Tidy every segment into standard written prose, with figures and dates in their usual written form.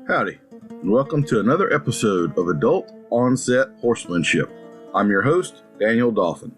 Howdy, and welcome to another episode of Adult Onset Horsemanship. I'm your host, Daniel Dolphin.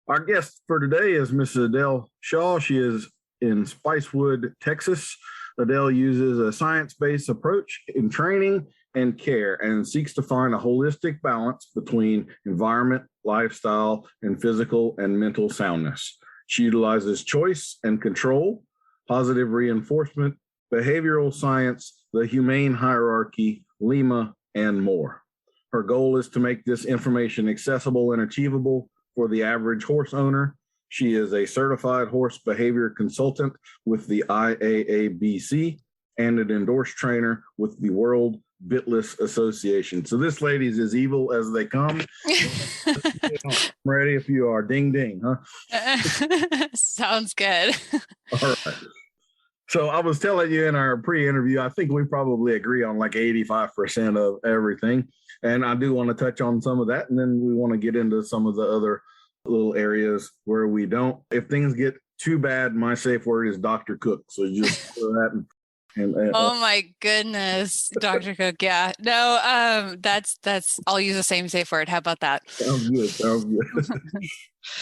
Our guest for today is Miss Adele Shaw. She is in Spicewood, Texas. Adele uses a science-based approach in training and care and seeks to find a holistic balance between environment, lifestyle, and physical and mental soundness. She utilizes choice and control, positive reinforcement, behavioral science, the humane hierarchy, LIMA, and more. Her goal is to make this information accessible and achievable for the average horse owner. She is a Certified Horse Behaviour Consultant with the IAABC and an endorsed trainer with the World Bitless Association. So this lady's as evil as they come. I'm ready if you are. Ding, ding, huh? Sounds good. All right. So I was telling you in our pre-interview, I think we probably agree on like 85% of everything. And I do want to touch on some of that. And then we want to get into some of the other little areas where we don't. If things get too bad, my safe word is Dr. Cook. So you just throw that and oh my goodness, Dr. Cook. Yeah. No, that's I'll use the same safe word. How about that? Sounds good.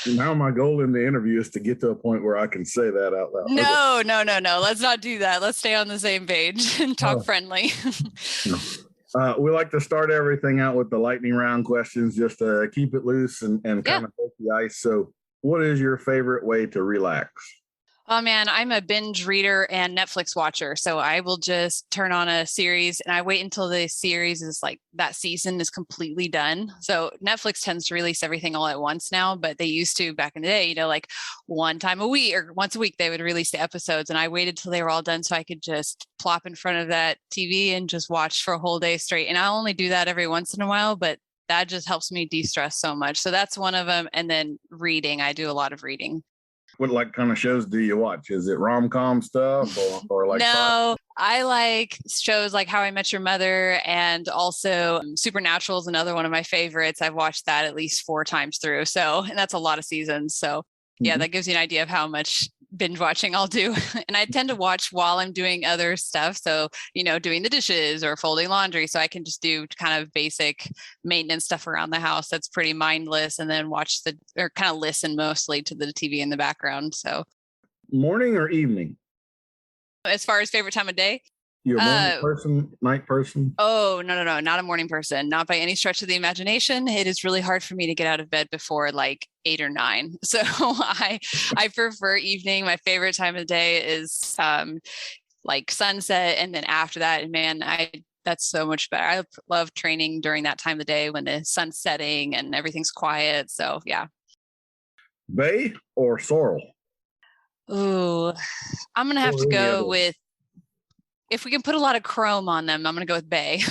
Now my goal in the interview is to get to a point where I can say that out loud. No, okay. No. Let's not do that. Let's stay on the same page and talk friendly. We like to start everything out with the lightning round questions, just to keep it loose and kind of break the ice. So what is your favorite way to relax? Oh man, I'm a binge reader and Netflix watcher. So I will just turn on a series and I wait until the series is like that season is completely done. So Netflix tends to release everything all at once now, but they used to back in the day, like one time a week or once a week, they would release the episodes. And I waited till they were all done so I could just plop in front of that TV and just watch for a whole day straight. And I'll only do that every once in a while, but that just helps me de-stress so much. So that's one of them. And then reading, I do a lot of reading. What kind of shows do you watch? Is it rom-com stuff or like? No, I like shows like How I Met Your Mother, and also Supernatural is another one of my favorites. I've watched that at least 4 times through. And that's a lot of seasons. So yeah, that gives you an idea of how much binge watching I'll do. And I tend to watch while I'm doing other stuff. So, doing the dishes or folding laundry. So I can just do kind of basic maintenance stuff around the house that's pretty mindless, and then kind of listen mostly to the TV in the background. So morning or evening? As far as favorite time of day? You're a morning person, night person? Oh, no, not a morning person. Not by any stretch of the imagination. It is really hard for me to get out of bed before like 8 or 9. So I prefer evening. My favorite time of the day is like sunset. And then after that, man, that's so much better. I love training during that time of the day when the sun's setting and everything's quiet. So yeah. Bay or sorrel? Ooh, I'm going to have to go with, if we can put a lot of chrome on them, I'm going to go with bay.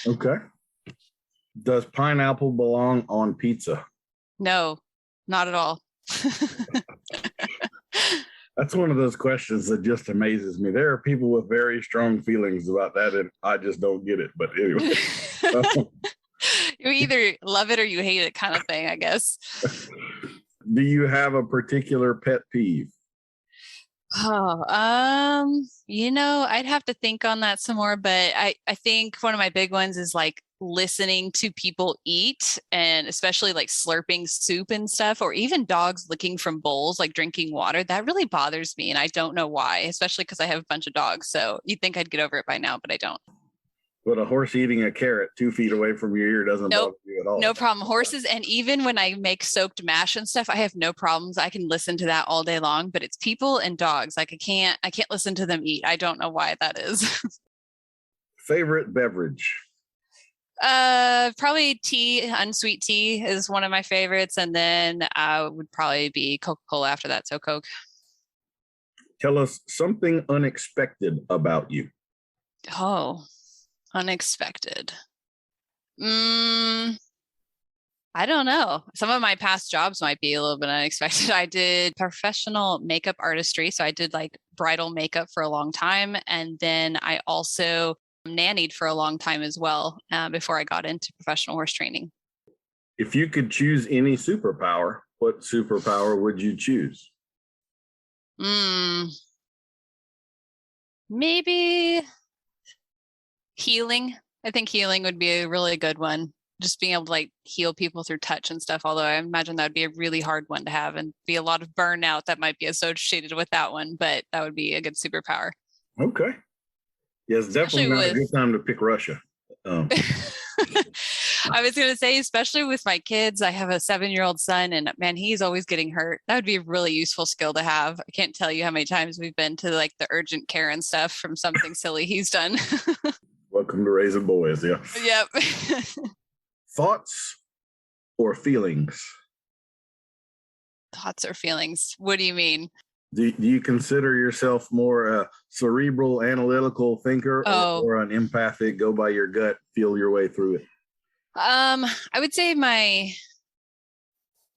Okay. Does pineapple belong on pizza? No, not at all. That's one of those questions that just amazes me. There are people with very strong feelings about that, and I just don't get it. But anyway. You either love it or you hate it kind of thing, I guess. Do you have a particular pet peeve? Oh, I'd have to think on that some more, but I think one of my big ones is like listening to people eat, and especially like slurping soup and stuff, or even dogs licking from bowls, like drinking water. That really bothers me. And I don't know why, especially because I have a bunch of dogs. So you'd think I'd get over it by now, but I don't. But a horse eating a carrot 2 feet away from your ear doesn't bother you at all. No problem. Horses, and even when I make soaked mash and stuff, I have no problems. I can listen to that all day long, but it's people and dogs. Like I can't listen to them eat. I don't know why that is. Favorite beverage? Probably tea. Unsweet tea is one of my favorites. And then would probably be Coca-Cola after that. So Coke. Tell us something unexpected about you. Oh, unexpected. I don't know. Some of my past jobs might be a little bit unexpected. I did professional makeup artistry. So I did like bridal makeup for a long time. And then I also nannied for a long time as well before I got into professional horse training. If you could choose any superpower, What superpower would you choose? Maybe healing. I think healing would be a really good one. Just being able to like heal people through touch and stuff. Although I imagine that would be a really hard one to have and be a lot of burnout that might be associated with that one, but that would be a good superpower. Okay. Yeah, it's definitely not a good time to pick Russia. I was going to say, especially with my kids, I have a 7-year-old son and man, he's always getting hurt. That would be a really useful skill to have. I can't tell you how many times we've been to like the urgent care and stuff from something silly he's done. Welcome to raising boys. Yeah. Yep. Thoughts or feelings? Thoughts or feelings? What do you mean? Do you consider yourself more a cerebral, analytical thinker or an empathic, go by your gut, feel your way through it? I would say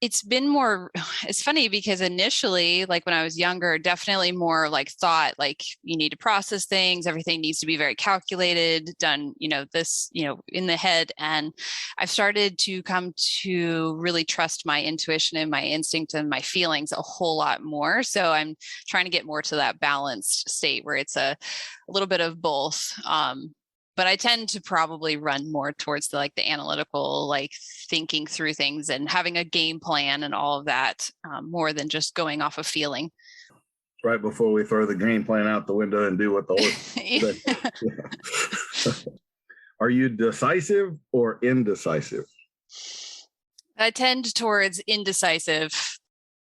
it's been more, it's funny because initially, like when I was younger, definitely more like thought, like you need to process things. Everything needs to be very calculated, done, this, in the head. And I've started to come to really trust my intuition and my instinct and my feelings a whole lot more. So I'm trying to get more to that balanced state where it's a little bit of both. But I tend to probably run more towards the analytical, like thinking through things and having a game plan and all of that, more than just going off of feeling. Right before we throw the game plan out the window and do what the horse. Are you decisive or indecisive? I tend towards indecisive.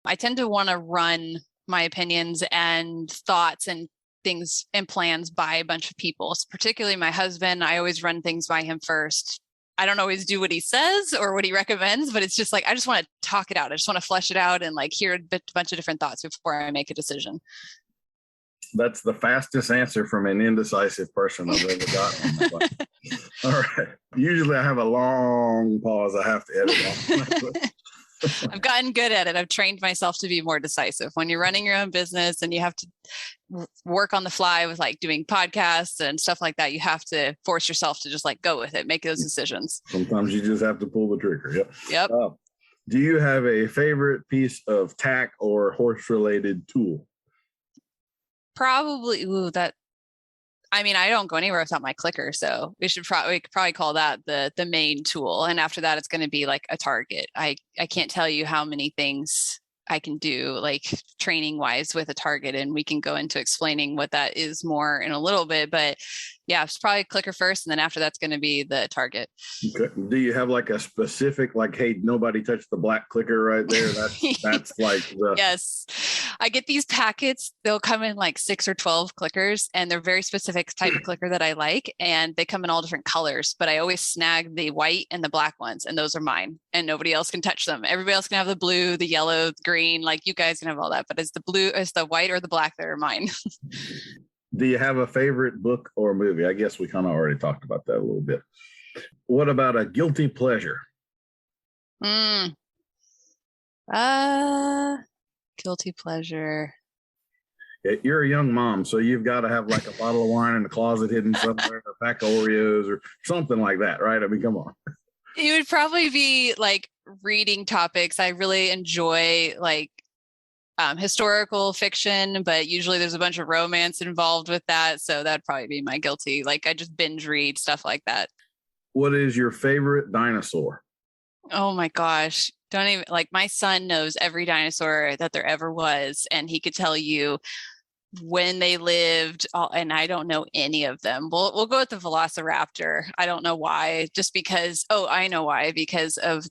I tend to want to run my opinions and thoughts and things and plans by a bunch of people. So particularly my husband, I always run things by him first. I don't always do what he says or what he recommends, but it's just like, I just want to talk it out. I just want to flesh it out and like hear a bunch of different thoughts before I make a decision. That's the fastest answer from an indecisive person I've ever gotten. All right. Usually I have a long pause I have to edit off. I've gotten good at it. I've trained myself to be more decisive. When you're running your own business and you have to work on the fly with like doing podcasts and stuff like that, you have to force yourself to just like go with it, make those decisions. Sometimes you just have to pull the trigger. Yep. Do you have a favorite piece of tack or horse related tool? Probably. I don't go anywhere without my clicker. So we could probably call that the main tool. And after that, it's going to be like a target. I can't tell you how many things I can do like training wise with a target. And we can go into explaining what that is more in a little bit, but yeah, it's probably clicker first. And then after that's going to be the target. Okay. Do you have like a specific, like, hey, nobody touched the black clicker right there? That's like the... Yes. I get these packets. They'll come in like 6 or 12 clickers and they're very specific type of clicker that I like. And they come in all different colors, but I always snag the white and the black ones. And those are mine and nobody else can touch them. Everybody else can have the blue, the yellow, the green, like you guys can have all that, but it's the white or the black that are mine. Do you have a favorite book or movie? I guess we kind of already talked about that a little bit. What about a guilty pleasure? Guilty pleasure. You're a young mom, so you've got to have like a bottle of wine in the closet hidden somewhere, a pack of Oreos or something like that, right? I mean, come on. It would probably be like reading topics. I really enjoy like historical fiction, but usually there's a bunch of romance involved with that. So that'd probably be my guilty. Like I just binge read stuff like that. What is your favorite dinosaur? Oh my gosh. Don't even like my son knows every dinosaur that there ever was. And he could tell you when they lived, and I don't know any of them. We'll go with the Velociraptor. I don't know why, just because, I know why, because of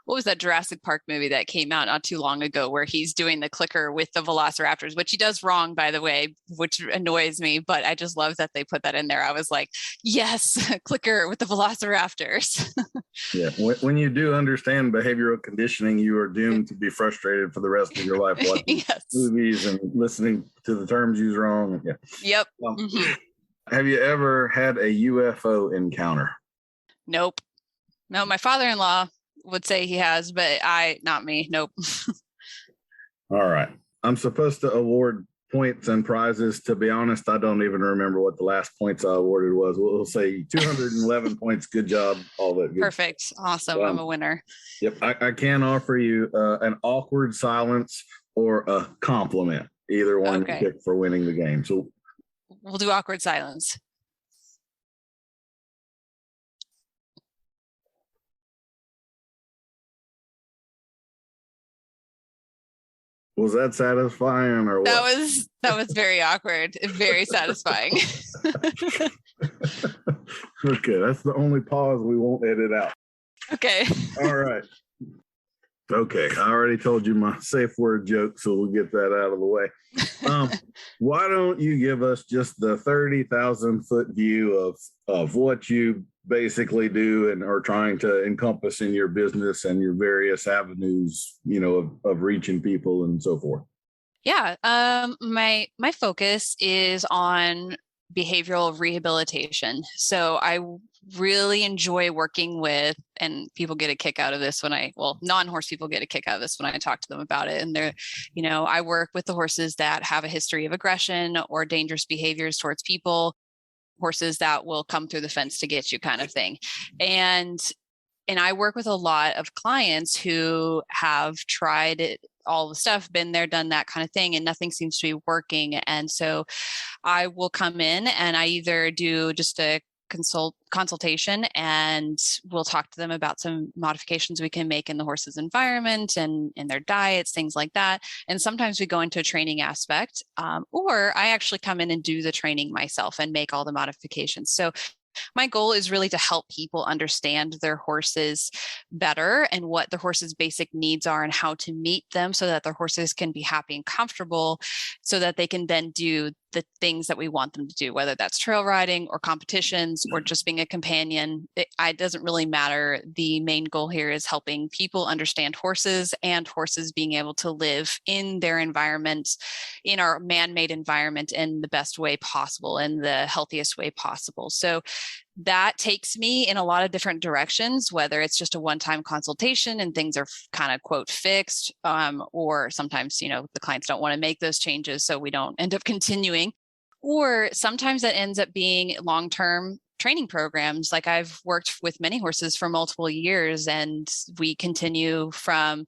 what was that Jurassic Park movie that came out not too long ago where he's doing the clicker with the Velociraptors, which he does wrong, by the way, which annoys me, but I just love that they put that in there. I was like, yes, clicker with the Velociraptors. Yeah. When you do understand behavioral conditioning, you are doomed to be frustrated for the rest of your life watching movies and listening to the terms used wrong. Yeah. Yep. Have you ever had a UFO encounter? Nope. No, my father-in-law would say he has, but not me. Nope. All right. I'm supposed to award points and prizes. To be honest, I don't even remember what the last points I awarded was. We'll say 211 points. Good job. All that good. Perfect. Awesome. I'm a winner. Yep. I can offer you an awkward silence or a compliment. Either one you pick for winning the game. So we'll do awkward silence. Was that satisfying or what? That was very awkward. Very satisfying. Okay, that's the only pause we won't edit out. Okay. All right. Okay, I already told you my safe word joke, so we'll get that out of the way. Why don't you give us just the 30,000 foot view of what you basically do and are trying to encompass in your business and your various avenues, of reaching people and so forth? Yeah, my focus is on behavioral rehabilitation. So I really enjoy working with, and people get a kick out of this when non-horse people get a kick out of this when I talk to them about it. And they're, I work with the horses that have a history of aggression or dangerous behaviors towards people, horses that will come through the fence to get you kind of thing. And I work with a lot of clients who have tried it, all the stuff, been there, done that kind of thing, and nothing seems to be working. And so I will come in and I either do just a consultation and we'll talk to them about some modifications we can make in the horse's environment and in their diets, things like that. And sometimes we go into a training aspect, or I actually come in and do the training myself and make all the modifications. So my goal is really to help people understand their horses better and what their horses' basic needs are and how to meet them so that their horses can be happy and comfortable so that they can then do the things that we want them to do, whether that's trail riding or competitions or just being a companion. It doesn't really matter. The main goal here is helping people understand horses and horses being able to live in their environment, in our man-made environment, in the best way possible, in the healthiest way possible. So that takes me in a lot of different directions, whether it's just a one-time consultation and things are kind of quote fixed, or sometimes, the clients don't want to make those changes, so we don't end up continuing. Or sometimes that ends up being long-term training programs. Like I've worked with many horses for multiple years and we continue from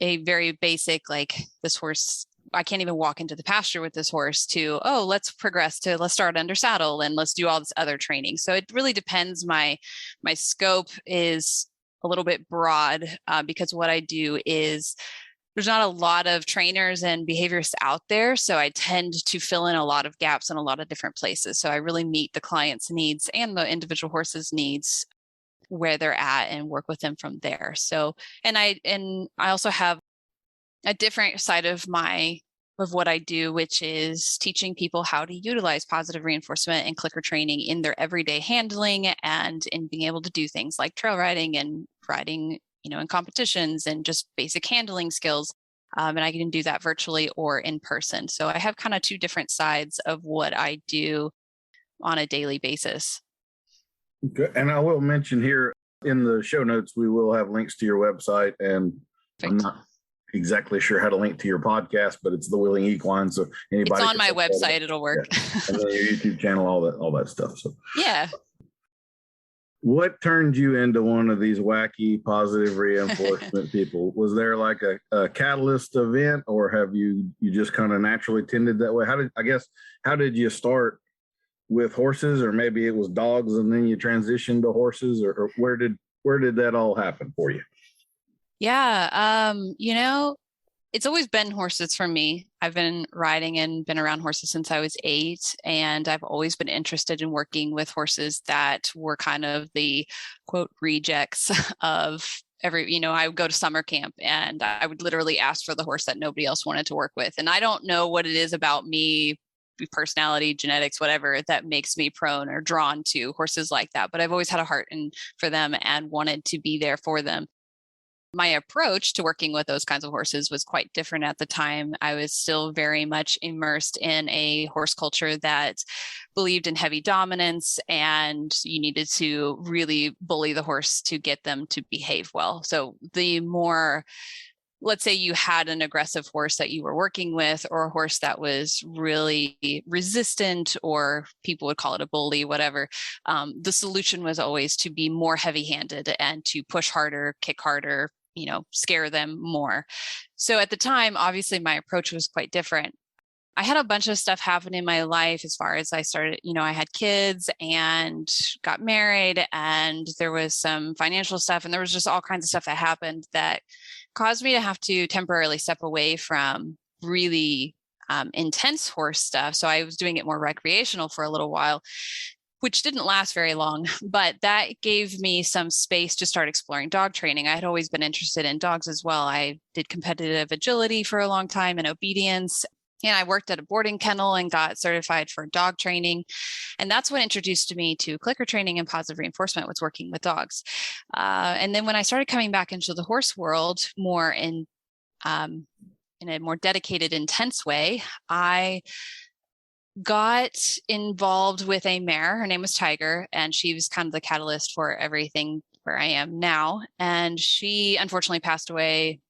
a very basic, like this horse, I can't even walk into the pasture with this horse, to, let's progress to, let's start under saddle and let's do all this other training. So it really depends. My scope is a little bit broad because what I do is there's not a lot of trainers and behaviorists out there. So I tend to fill in a lot of gaps in a lot of different places. So I really meet the client's needs and the individual horse's needs where they're at and work with them from there. So, and I also have a different side of what I do, which is teaching people how to utilize positive reinforcement and clicker training in their everyday handling and in being able to do things like trail riding and riding, in competitions and just basic handling skills. And I can do that virtually or in person. So I have kind of two different sides of what I do on a daily basis. Okay. And I will mention here in the show notes, we will have links to your website, and I'm not exactly sure how to link to your podcast, but it's the Willing Equine. So anybody, it's on my website, it'll work. Yeah. And then your YouTube channel, all that stuff. So yeah. What turned you into one of these wacky positive reinforcement people? Was there like a catalyst event, or have you just kind of naturally tended that way? How did you start with horses, or maybe it was dogs and then you transitioned to horses, or where did that all happen for you? Yeah. It's always been horses for me. I've been riding and been around horses since I was 8, and I've always been interested in working with horses that were kind of the quote rejects of I would go to summer camp and I would literally ask for the horse that nobody else wanted to work with. And I don't know what it is about me, personality, genetics, whatever, that makes me prone or drawn to horses like that. But I've always had a heart for them and wanted to be there for them. My approach to working with those kinds of horses was quite different at the time. I was still very much immersed in a horse culture that believed in heavy dominance, and you needed to really bully the horse to get them to behave well. So the more let's say you had an aggressive horse that you were working with, or a horse that was really resistant, or people would call it a bully, whatever. The solution was always to be more heavy-handed and to push harder, kick harder, scare them more. So at the time, obviously my approach was quite different. I had a bunch of stuff happen in my life as far as I started, I had kids and got married, and there was some financial stuff, and there was just all kinds of stuff that happened that caused me to have to temporarily step away from really intense horse stuff. So I was doing it more recreational for a little while, which didn't last very long, but that gave me some space to start exploring dog training. I had always been interested in dogs as well. I did competitive agility for a long time and obedience. And I worked at a boarding kennel and got certified for dog training. And that's what introduced me to clicker training and positive reinforcement, was working with dogs. And then when I started coming back into the horse world more in a more dedicated, intense way, I got involved with a mare. Her name was Tiger, and she was kind of the catalyst for everything where I am now. And she unfortunately passed away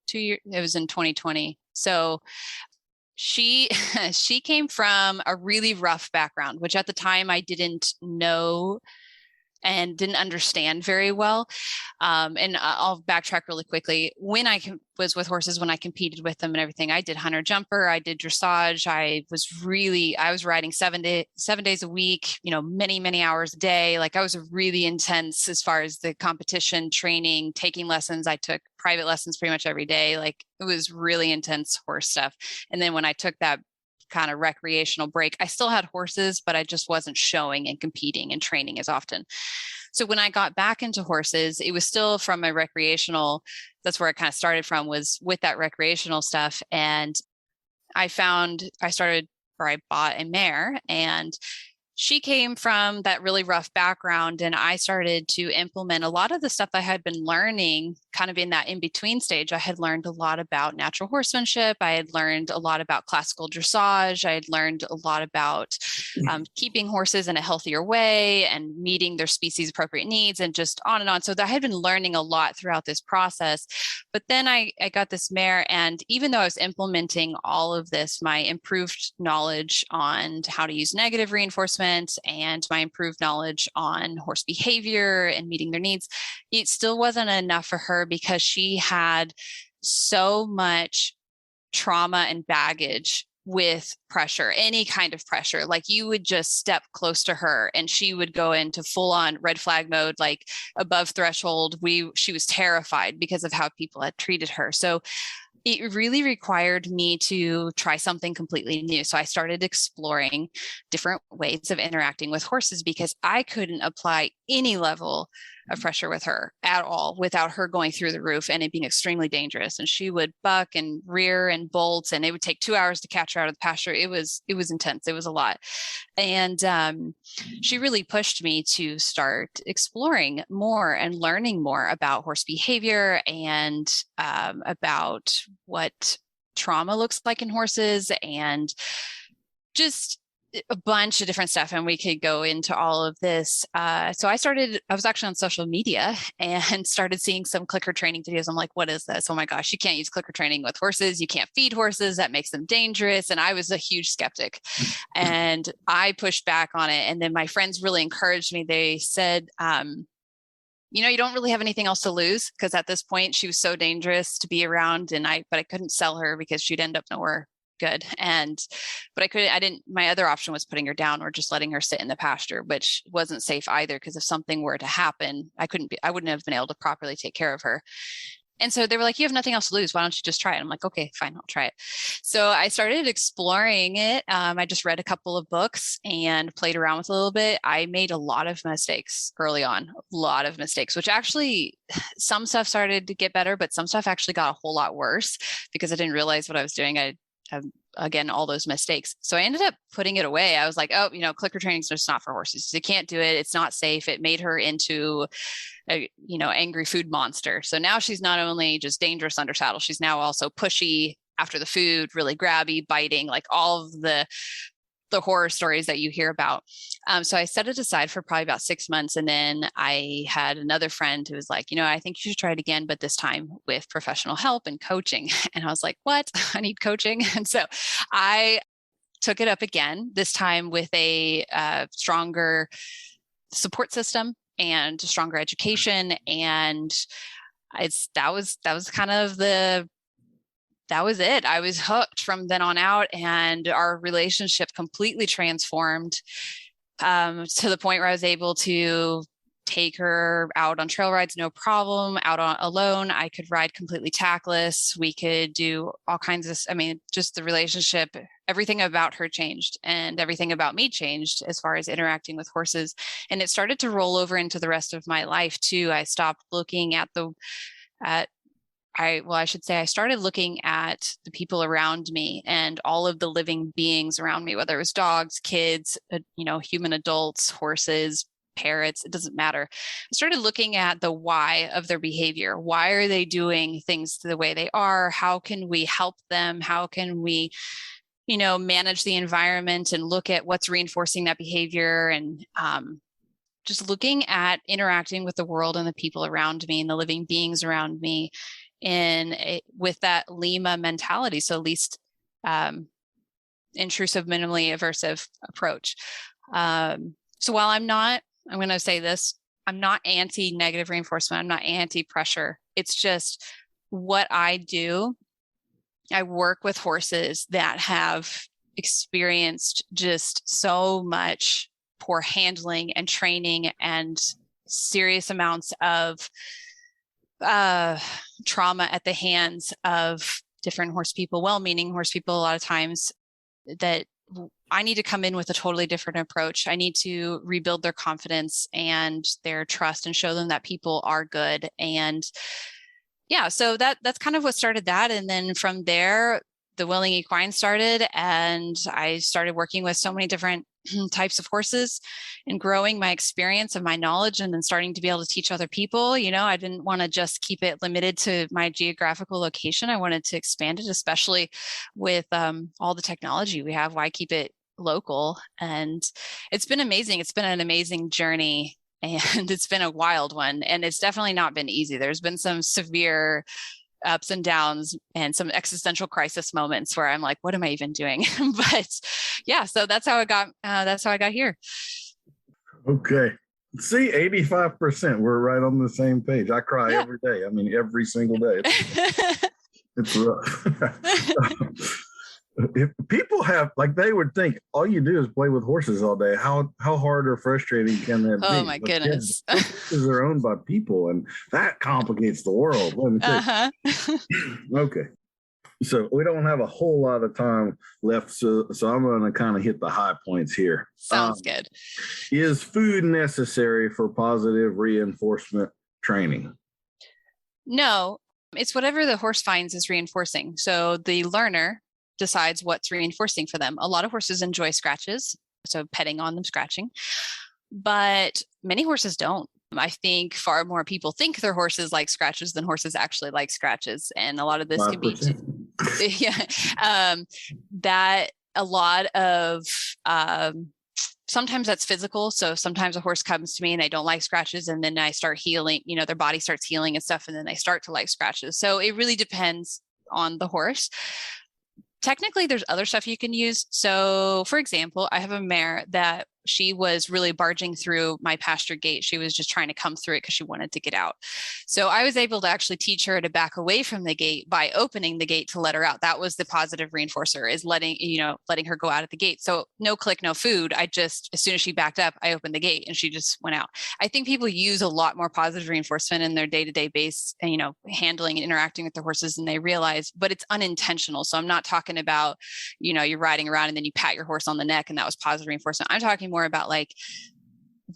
2 years. It was in 2020. So she came from a really rough background, which at the time I didn't know and didn't understand very well. And I'll backtrack really quickly. When I was with horses, when I competed with them and everything, I did hunter jumper, I did dressage. I was riding 7 days a week, many, many hours a day. Like, I was really intense as far as the competition training, taking lessons. I took private lessons pretty much every day. Like, it was really intense horse stuff. And then when I took that kind of recreational break, I still had horses, but I just wasn't showing and competing and training as often. So when I got back into horses, it was still from a recreational, that's where I kind of started from, was with that recreational stuff. And I bought a mare, and she came from that really rough background, and I started to implement a lot of the stuff I had been learning kind of in that in-between stage. I had learned a lot about natural horsemanship. I had learned a lot about classical dressage. I had learned a lot about keeping horses in a healthier way and meeting their species appropriate needs, and just on and on. So I had been learning a lot throughout this process. But then I got this mare, and even though I was implementing all of this, my improved knowledge on how to use negative reinforcement and my improved knowledge on horse behavior and meeting their needs, it still wasn't enough for her, because she had so much trauma and baggage with pressure, any kind of pressure. Like, you would just step close to her and she would go into full on red flag mode, like above threshold. She was terrified because of how people had treated her. So it really required me to try something completely new. So I started exploring different ways of interacting with horses, because I couldn't apply any level of pressure with her at all without her going through the roof and it being extremely dangerous. And she would buck and rear and bolt, and it would take 2 hours to catch her out of the pasture. It was intense. It was a lot. And she really pushed me to start exploring more and learning more about horse behavior and about what trauma looks like in horses, and just a bunch of different stuff. And we could go into all of this. So I was actually on social media and started seeing some clicker training videos. I'm like, what is this? Oh my gosh, you can't use clicker training with horses. You can't feed horses. That makes them dangerous. And I was a huge skeptic, and I pushed back on it. And then my friends really encouraged me. They said, you don't really have anything else to lose, because at this point she was so dangerous to be around, but I couldn't sell her because she'd end up nowhere good. My other option was putting her down or just letting her sit in the pasture, which wasn't safe either, because if something were to happen, I wouldn't have been able to properly take care of her. And so they were like, you have nothing else to lose. Why don't you just try it? I'm like, okay, fine, I'll try it. So I started exploring it. I just read a couple of books and played around with it a little bit. I made a lot of mistakes early on, which actually some stuff started to get better, but some stuff actually got a whole lot worse because I didn't realize what I was doing. I again, all those mistakes. So I ended up putting it away. I was like, oh, clicker training is just not for horses. You can't do it. It's not safe. It made her into a, angry food monster. So now she's not only just dangerous under saddle, she's now also pushy after the food, really grabby, biting, like all of the the horror stories that you hear about. So I set it aside for probably about 6 months. And then I had another friend who was like, I think you should try it again, but this time with professional help and coaching. And I was like, what? I need coaching. And so I took it up again, this time with a stronger support system and stronger education. And that was kind of that was it. I was hooked from then on out, and our relationship completely transformed to the point where I was able to take her out on trail rides, no problem, alone. I could ride completely tackless. We could do all kinds of, just the relationship, everything about her changed, and everything about me changed as far as interacting with horses. And it started to roll over into the rest of my life too. I stopped looking at I started looking at the people around me and all of the living beings around me, whether it was dogs, kids, human adults, horses, parrots, it doesn't matter. I started looking at the why of their behavior. Why are they doing things the way they are? How can we help them? How can we, manage the environment and look at what's reinforcing that behavior, and just looking at interacting with the world and the people around me and the living beings around me with that LIMA mentality. So least intrusive, minimally aversive approach. So while I'm going to say this, I'm not anti-negative reinforcement. I'm not anti-pressure. It's just what I do. I work with horses that have experienced just so much poor handling and training and serious amounts of trauma at the hands of different horse people, well-meaning horse people a lot of times, that I need to come in with a totally different approach. I need to rebuild their confidence and their trust and show them that people are good. And yeah, so that's kind of what started that. And then from there, the Willing Equine started, and I started working with so many different types of horses and growing my experience and my knowledge, and then starting to be able to teach other people. I didn't want to just keep it limited to my geographical location. I wanted to expand it, especially with all the technology we have. Why keep it local? And it's been amazing. It's been an amazing journey, and it's been a wild one, and it's definitely not been easy. There's been some severe ups and downs and some existential crisis moments where I'm like, what am I even doing? But yeah, so that's how I got here. Okay. See, 85%. We're right on the same page. I cry every day. Every single day. It's rough. If people have, they would think all you do is play with horses all day. How hard or frustrating can that be? Oh my goodness. Horses are owned by people, and that complicates the world. Okay. So we don't have a whole lot of time left, so I'm going to kind of hit the high points here. Sounds good. Is food necessary for positive reinforcement training? No, it's whatever the horse finds is reinforcing. So the learner decides what's reinforcing for them. A lot of horses enjoy scratches, so petting on them, scratching, but many horses don't. I think far more people think their horses like scratches than horses actually like scratches. And a lot of this 5%. Can be, that a lot of, sometimes that's physical. So sometimes a horse comes to me and they don't like scratches, and then I start healing, their body starts healing and stuff, and then they start to like scratches. So it really depends on the horse. Technically, there's other stuff you can use. So for example, I have a mare that she was really barging through my pasture gate. She was just trying to come through it because she wanted to get out. So I was able to actually teach her to back away from the gate by opening the gate to let her out. That was the positive reinforcer, is letting her go out at the gate. So no click, no food. As soon as she backed up, I opened the gate and she just went out. I think people use a lot more positive reinforcement in their day-to-day base, handling and interacting with the horses than they realize, but it's unintentional. So I'm not talking about, you're riding around and then you pat your horse on the neck and that was positive reinforcement. I'm talking more about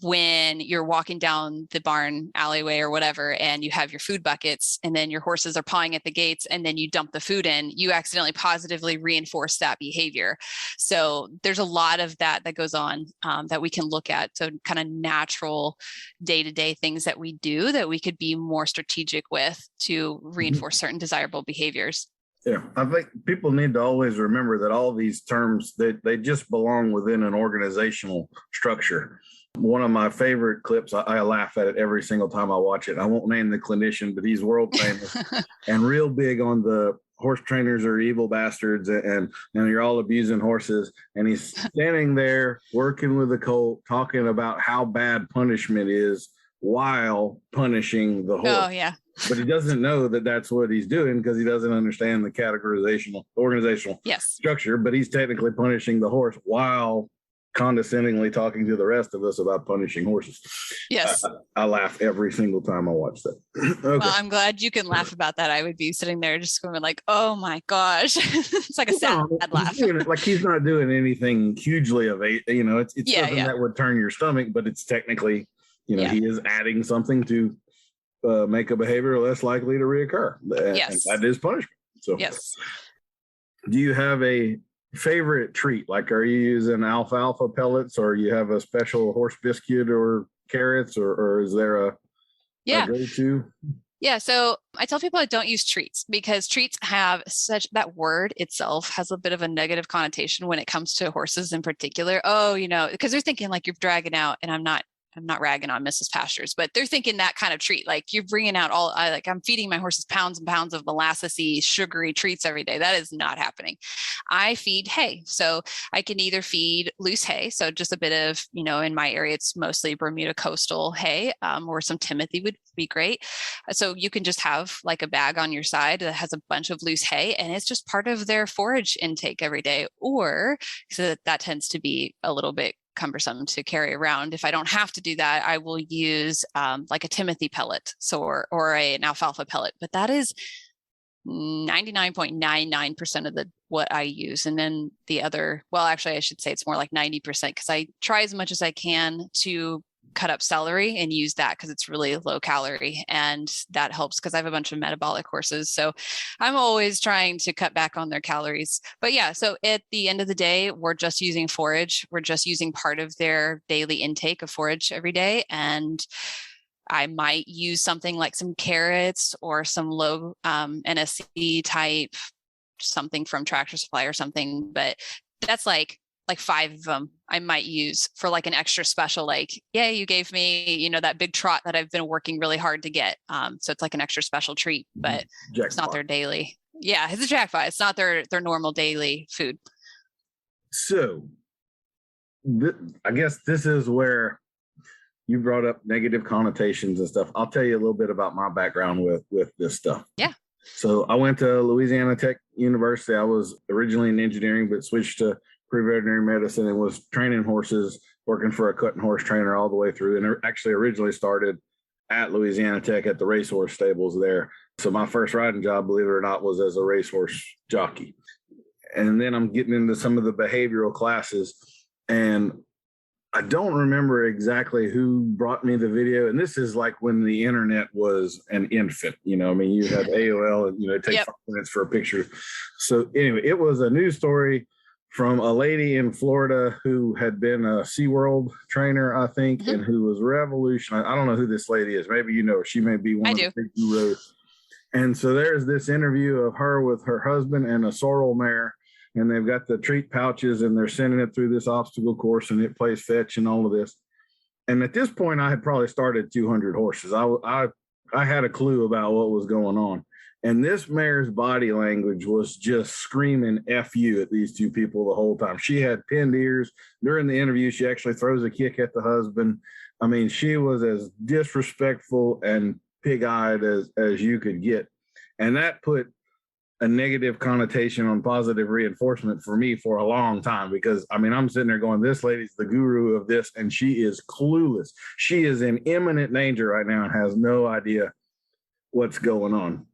when you're walking down the barn alleyway or whatever, and you have your food buckets, and then your horses are pawing at the gates, and then you dump the food in, you accidentally positively reinforce that behavior. So there's a lot of that goes on that we can look at. So kind of natural day-to-day things that we do that we could be more strategic with to reinforce certain desirable behaviors. Yeah, I think people need to always remember that all these terms, they just belong within an organizational structure. One of my favorite clips, I laugh at it every single time I watch it. I won't name the clinician, but he's world famous and real big on the horse trainers are evil bastards and you're all abusing horses. And he's standing there working with a colt, talking about how bad punishment is while punishing the horse. Oh, yeah. But he doesn't know that that's what he's doing because he doesn't understand the organizational structure. But he's technically punishing the horse while condescendingly talking to the rest of us about punishing horses. Yes. I laugh every single time I watch that. Okay. Well, I'm glad you can laugh about that. I would be sitting there just going like, oh my gosh. It's like a sad laugh. Like he's not doing anything hugely it's something that would turn your stomach, but it's technically, he is adding something to make a behavior less likely to reoccur. And that is punishment. So yes. Do you have a favorite treat? Like, are you using alfalfa pellets, or you have a special horse biscuit or carrots, or is there a go-to? Yeah. So I tell people I don't use treats because treats have that word itself has a bit of a negative connotation when it comes to horses in particular. Oh, because they're thinking like you're dragging out, and I'm not ragging on Mrs. Pastures, but they're thinking that kind of treat. Like you're bringing out I'm feeding my horses pounds and pounds of molassesy, sugary treats every day. That is not happening. I feed hay. So I can either feed loose hay. So just a bit of, in my area, it's mostly Bermuda coastal hay, or some Timothy would be great. So you can just have like a bag on your side that has a bunch of loose hay, and it's just part of their forage intake every day. Or so that tends to be a little bit cumbersome to carry around. If I don't have to do that, I will use like a Timothy pellet, or an alfalfa pellet. But that is 99.99% of what I use. And then the other, well, actually, I should say it's more like 90% because I try as much as I can to cut up celery and use that because it's really low calorie, and that helps because I have a bunch of metabolic horses. So I'm always trying to cut back on their calories. But yeah, so at the end of the day, we're just using forage. We're just using part of their daily intake of forage every day. And I might use something like some carrots or some low NSC type, something from Tractor Supply or something. But that's like 5 of them I might use for like an extra special, like, yeah, you gave me, that big trot that I've been working really hard to get. So it's like an extra special treat, but it's not their daily. Yeah, it's a jackpot. It's not their normal daily food. So I guess this is where you brought up negative connotations and stuff. I'll tell you a little bit about my background with this stuff. Yeah. So I went to Louisiana Tech University. I was originally in engineering, but switched to pre-veterinary medicine and was training horses, working for a cutting horse trainer all the way through. And actually originally started at Louisiana Tech at the racehorse stables there. So my first riding job, believe it or not, was as a racehorse jockey. And then I'm getting into some of the behavioral classes, and I don't remember exactly who brought me the video. And this is like when the internet was an infant, you had AOL and, it takes 5 minutes for a picture. So anyway, it was a news story from a lady in Florida who had been a SeaWorld trainer, I think, and who was revolutionary. I don't know who this lady is. Maybe her. She may be one of the big gurus. And so there's this interview of her with her husband and a sorrel mare, and they've got the treat pouches, and they're sending it through this obstacle course, and it plays fetch and all of this. And at this point, I had probably started 200 horses. I had a clue about what was going on. And this mare's body language was just screaming F you at these two people the whole time. She had pinned ears. During the interview, she actually throws a kick at the husband. I mean, she was as disrespectful and pig-eyed as you could get. And that put a negative connotation on positive reinforcement for me for a long time, because I'm sitting there going, this lady's the guru of this, and she is clueless. She is in imminent danger right now and has no idea what's going on.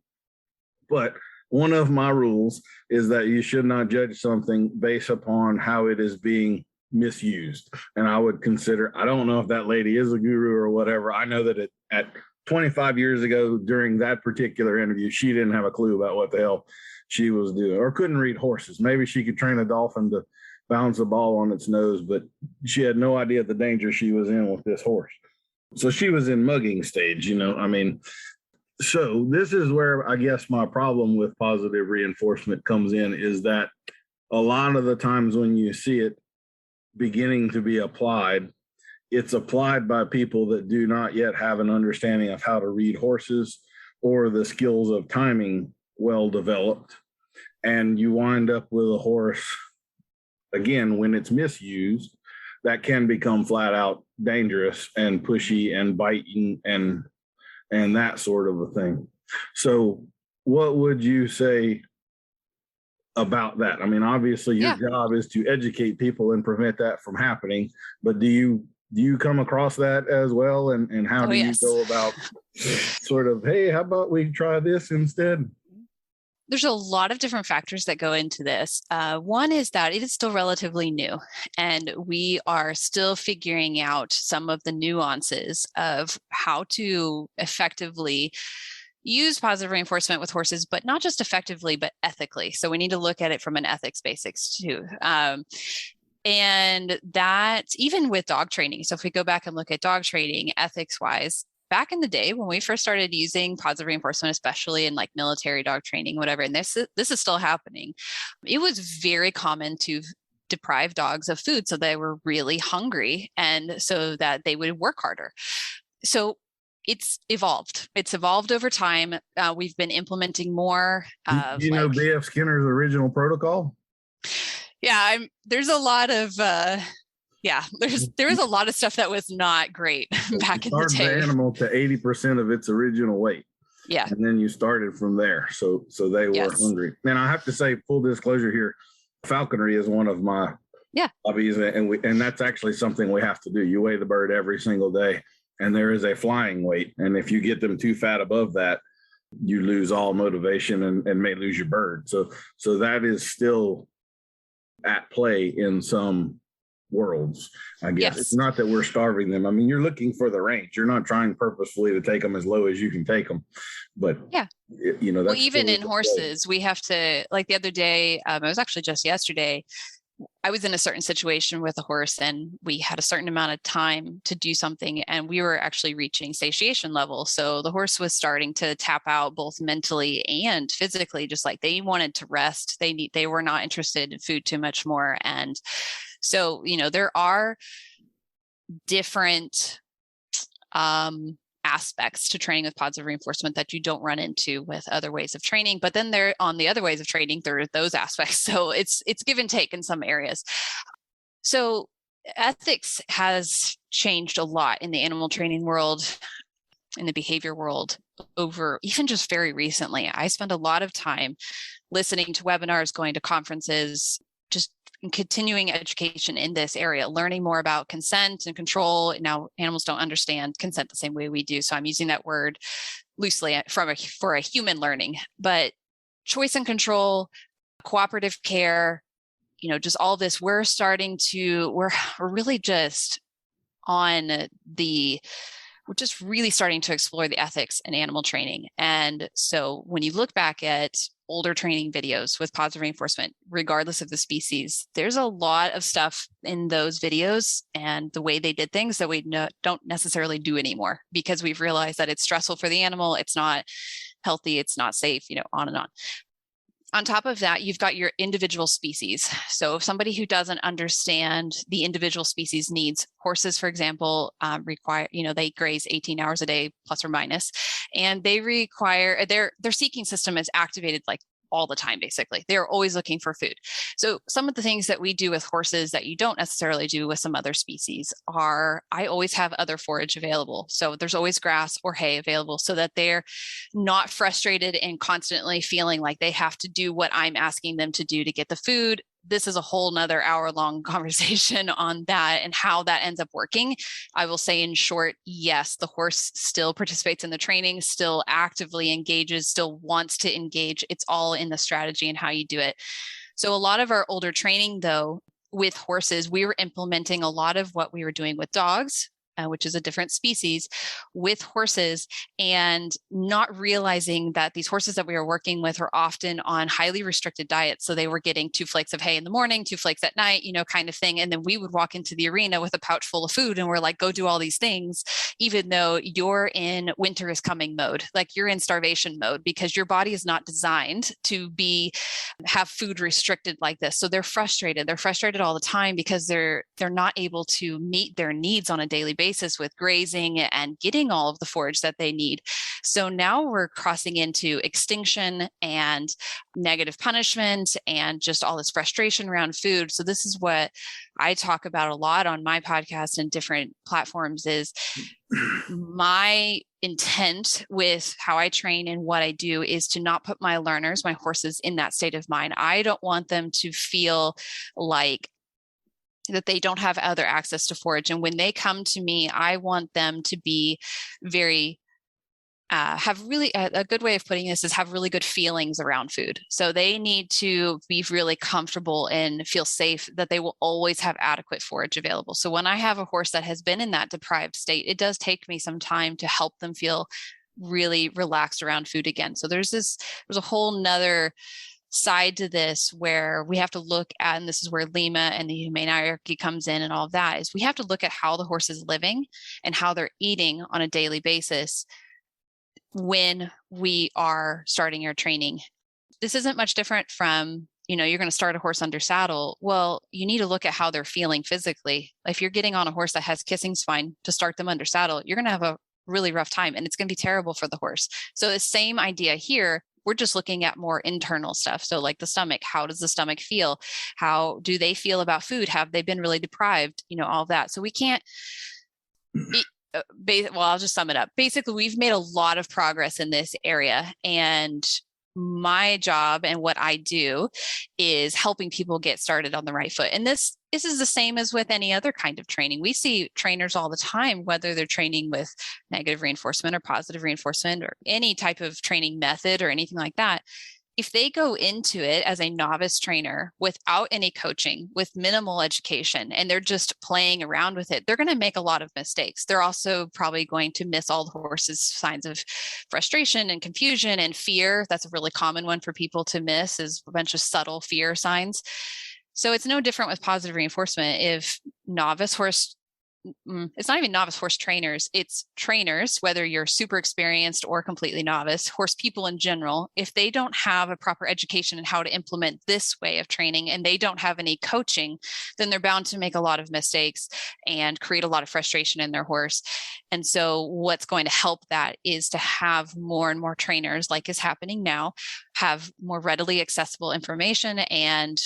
But one of my rules is that you should not judge something based upon how it is being misused. And I would consider, I don't know if that lady is a guru or whatever. I know that at 25 years ago during that particular interview, she didn't have a clue about what the hell she was doing, or couldn't read horses. Maybe she could train a dolphin to bounce a ball on its nose, but she had no idea the danger she was in with this horse. So she was in mugging stage, So this is where I guess my problem with positive reinforcement comes in, is that a lot of the times when you see it beginning to be applied, it's applied by people that do not yet have an understanding of how to read horses or the skills of timing well developed. And you wind up with a horse, again, when it's misused, that can become flat out dangerous and pushy and biting and that sort of a thing. So what would you say about that? I mean, obviously your job is to educate people and prevent that from happening, but do you come across that as well? And how do you go about sort of, hey, how about we try this instead? There's a lot of different factors that go into this. One is that it is still relatively new, and we are still figuring out some of the nuances of how to effectively use positive reinforcement with horses, but not just effectively, but ethically. So we need to look at it from an ethics basics too. And that even with dog training. So if we go back and look at dog training ethics wise, back in the day when we first started using positive reinforcement, especially in like military dog training, whatever, and this is still happening, it was very common to deprive dogs of food so they were really hungry and so that they would work harder. So it's evolved. It's evolved over time. We've been implementing more. Do you know B.F. Skinner's original protocol? Yeah, there's a lot of there was a lot of stuff that was not great back in the day. The animal to 80% of its original weight. Yeah. And then you started from there. So they were hungry. And I have to say, full disclosure here, falconry is one of my hobbies. And that's actually something we have to do. You weigh the bird every single day, and there is a flying weight. And if you get them too fat above that, you lose all motivation and may lose your bird. So that is still at play in some worlds, I guess. It's not that we're starving them. I mean, you're looking for the range. You're not trying purposefully to take them as low as you can take them. But, that's well, even in horses, we have to, like the other day, it was actually just yesterday, I was in a certain situation with a horse and we had a certain amount of time to do something and we were actually reaching satiation level. So the horse was starting to tap out both mentally and physically, just like they wanted to rest. They were not interested in food too much more. And so, there are different aspects to training with positive reinforcement that you don't run into with other ways of training. But then there on the other ways of training, there are those aspects. So it's give and take in some areas. So ethics has changed a lot in the animal training world, in the behavior world over even just very recently. I spend a lot of time listening to webinars, going to conferences, just continuing education in this area, learning more about consent and control. Now, animals don't understand consent the same way we do. So I'm using that word loosely for a human learning, but choice and control, cooperative care, just all this, we're really just we're just really starting to explore the ethics in animal training. And so when you look back at older training videos with positive reinforcement, regardless of the species, there's a lot of stuff in those videos and the way they did things that we don't necessarily do anymore because we've realized that it's stressful for the animal, it's not healthy, it's not safe, on and on. On top of that, you've got your individual species. So if somebody who doesn't understand the individual species needs, horses, for example, require, they graze 18 hours a day, plus or minus, and they require, their seeking system is activated like all the time, basically. They're always looking for food. So some of the things that we do with horses that you don't necessarily do with some other species are, I always have other forage available. So there's always grass or hay available so that they're not frustrated and constantly feeling like they have to do what I'm asking them to do to get the food. This is a whole nother hour-long conversation on that and how that ends up working. I will say in short, yes, the horse still participates in the training, still actively engages, still wants to engage. It's all in the strategy and how you do it. So a lot of our older training, though, with horses, we were implementing a lot of what we were doing with dogs which is a different species, with horses, and not realizing that these horses that we were working with were often on highly restricted diets. So they were getting 2 flakes of hay in the morning, 2 flakes at night, kind of thing. And then we would walk into the arena with a pouch full of food and we're like, go do all these things, even though you're in winter is coming mode, like you're in starvation mode, because your body is not designed to have food restricted like this. So they're frustrated. They're frustrated all the time because they're not able to meet their needs on a daily basis with grazing and getting all of the forage that they need. So now we're crossing into extinction and negative punishment and just all this frustration around food. So this is what I talk about a lot on my podcast and different platforms. Is my intent with how I train and what I do is to not put my learners, my horses, in that state of mind. I don't want them to feel like that they don't have other access to forage. And when they come to me, I want them to be very have really a good way of putting this is have really good feelings around food. So they need to be really comfortable and feel safe that they will always have adequate forage available. So when I have a horse that has been in that deprived state, it does take me some time to help them feel really relaxed around food again. So there's a whole nother side to this where we have to look at, and this is where LIMA and the humane hierarchy comes in and all of that, is we have to look at how the horse is living and how they're eating on a daily basis when we are starting our training. This isn't much different from, you're going to start a horse under saddle. Well, you need to look at how they're feeling physically. If you're getting on a horse that has kissing spine to start them under saddle, you're going to have a really rough time and it's going to be terrible for the horse. So the same idea here, we're just looking at more internal stuff. So like the stomach, how does the stomach feel? How do they feel about food? Have they been really deprived? All of that. So we can't I'll just sum it up. Basically, we've made a lot of progress in this area, and my job and what I do is helping people get started on the right foot. And this is the same as with any other kind of training. We see trainers all the time, whether they're training with negative reinforcement or positive reinforcement or any type of training method or anything like that. If they go into it as a novice trainer without any coaching, with minimal education, and they're just playing around with it, they're going to make a lot of mistakes. They're also probably going to miss all the horse's signs of frustration and confusion and fear. That's a really common one for people to miss, is a bunch of subtle fear signs. So it's no different with positive reinforcement. If it's not even novice horse trainers, it's trainers, whether you're super experienced or completely novice, horse people in general, if they don't have a proper education in how to implement this way of training and they don't have any coaching, then they're bound to make a lot of mistakes and create a lot of frustration in their horse. And so what's going to help that is to have more and more trainers, like is happening now, have more readily accessible information and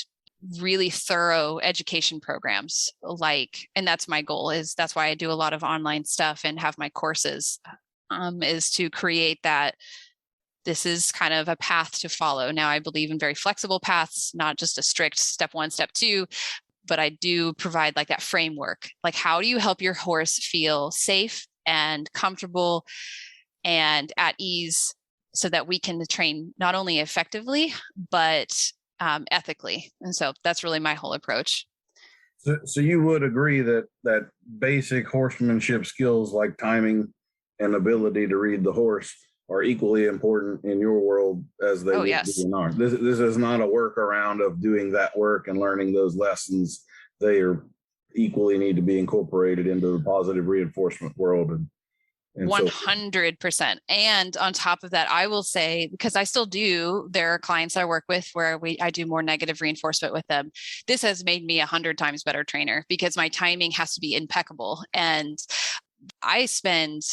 really thorough education programs, and that's my goal. That's why I do a lot of online stuff and have my courses, is to create that. This is kind of a path to follow. Now, I believe in very flexible paths, not just a strict step 1, step 2, but I do provide like that framework. Like, how do you help your horse feel safe and comfortable and at ease so that we can train not only effectively, but ethically. And so that's really my whole approach. So you would agree that basic horsemanship skills like timing and ability to read the horse are equally important in your world as they would be in ours. This is not a workaround of doing that work and learning those lessons. They are equally need to be incorporated into the positive reinforcement world. And 100%. And on top of that, I will say, because I still do, there are clients I work with where I do more negative reinforcement with them. This has made me 100 times better trainer because my timing has to be impeccable. And I spend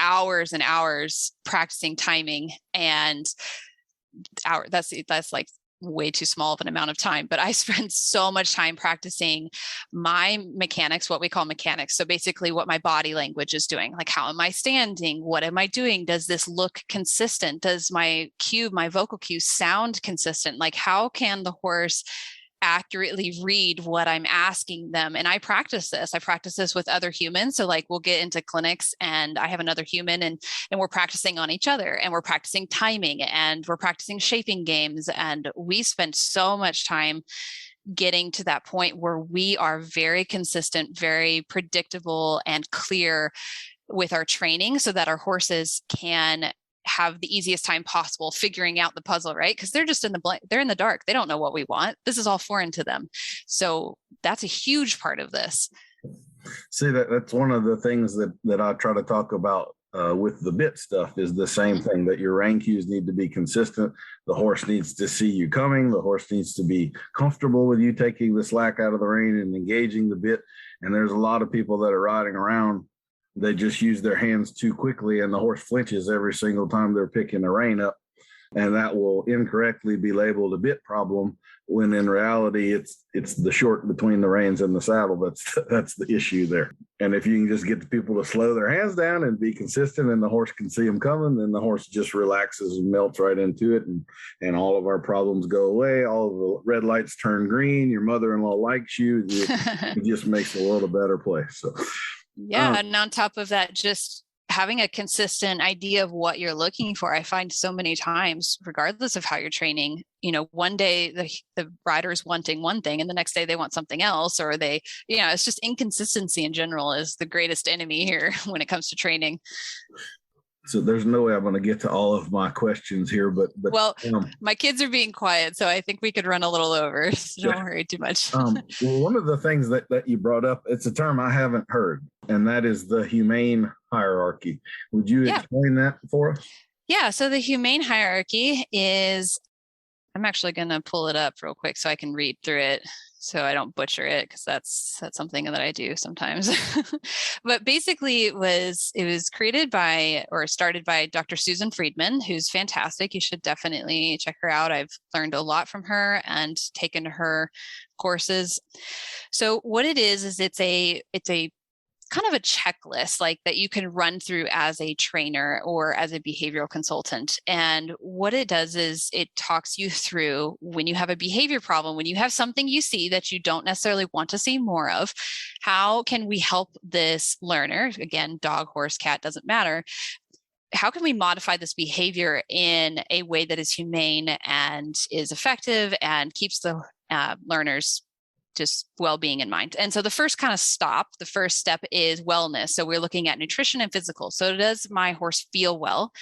hours and hours practicing timing, and that's like way too small of an amount of time, but I spend so much time practicing my mechanics, what we call mechanics. So basically what my body language is doing, like how am I standing? What am I doing? Does this look consistent? Does my vocal cue sound consistent? Like how can the horse accurately read what I'm asking them? And I practice this with other humans. So like we'll get into clinics and I have another human and we're practicing on each other and we're practicing timing and we're practicing shaping games. And we spend so much time getting to that point where we are very consistent, very predictable, and clear with our training so that our horses can have the easiest time possible figuring out the puzzle, right? Because they're just they're in the dark. They don't know what we want. This is all foreign to them. So that's a huge part of this. See, that's one of the things that I try to talk about with the bit stuff is the same thing, that your rein cues need to be consistent. The horse needs to see you coming. The horse needs to be comfortable with you taking the slack out of the rein and engaging the bit. And there's a lot of people that are riding around, they just use their hands too quickly, and the horse flinches every single time they're picking the rein up. And that will incorrectly be labeled a bit problem, when in reality it's the short between the reins and the saddle that's the issue there. And if you can just get the people to slow their hands down and be consistent, and the horse can see them coming, then the horse just relaxes and melts right into it, and all of our problems go away. All of the red lights turn green. Your mother-in-law likes you. It just makes the world a better place. So yeah, and on top of that, just having a consistent idea of what you're looking for. I find so many times, regardless of how you're training, one day the rider's wanting one thing and the next day they want something else, or it's just inconsistency in general is the greatest enemy here when it comes to training. So there's no way I'm going to get to all of my questions here, but well, my kids are being quiet, so I think we could run a little over. So don't worry too much. Well, one of the things that you brought up, it's a term I haven't heard, and that is the humane hierarchy. Would you explain that for us? Yeah. So the humane hierarchy is, I'm actually going to pull it up real quick so I can read through it, so I don't butcher it, because that's something that I do sometimes. But basically it was created by, or started by, Dr. Susan Friedman, who's fantastic. You should definitely check her out. I've learned a lot from her and taken her courses. So what it is it's a kind of a checklist like that you can run through as a trainer or as a behavioral consultant. And what it does is it talks you through when you have a behavior problem, when you have something you see that you don't necessarily want to see more of, how can we help this learner? Again, dog, horse, cat, doesn't matter. How can we modify this behavior in a way that is humane and is effective and keeps the learners just well-being in mind? And so the first step is wellness. So we're looking at nutrition and physical. So does my horse feel well?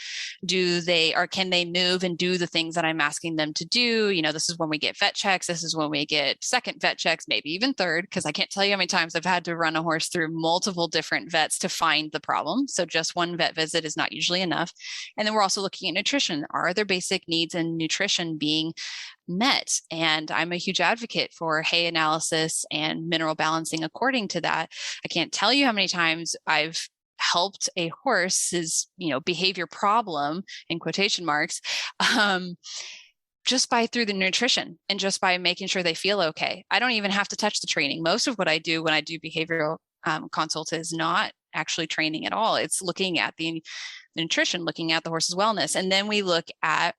Can they move and do the things that I'm asking them to do? This is when we get vet checks. This is when we get second vet checks, maybe even third, because I can't tell you how many times I've had to run a horse through multiple different vets to find the problem. So just one vet visit is not usually enough. And then we're also looking at nutrition. Are their basic needs in nutrition being met? And I'm a huge advocate for hay analysis and mineral balancing according to that. I can't tell you how many times I've helped a horse's, behavior problem, in quotation marks, just by through the nutrition and just by making sure they feel okay. I don't even have to touch the training. Most of what I do when I do behavioral consult is not actually training at all. It's looking at the nutrition, looking at the horse's wellness. And then we look at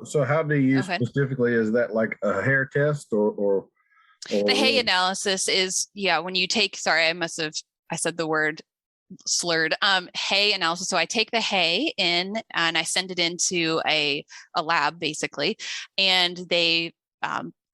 So how do you specifically, is that like a hair test or the hay analysis is, when you take, I said the word slurred, hay analysis. So I take the hay in and I send it into a lab basically, and they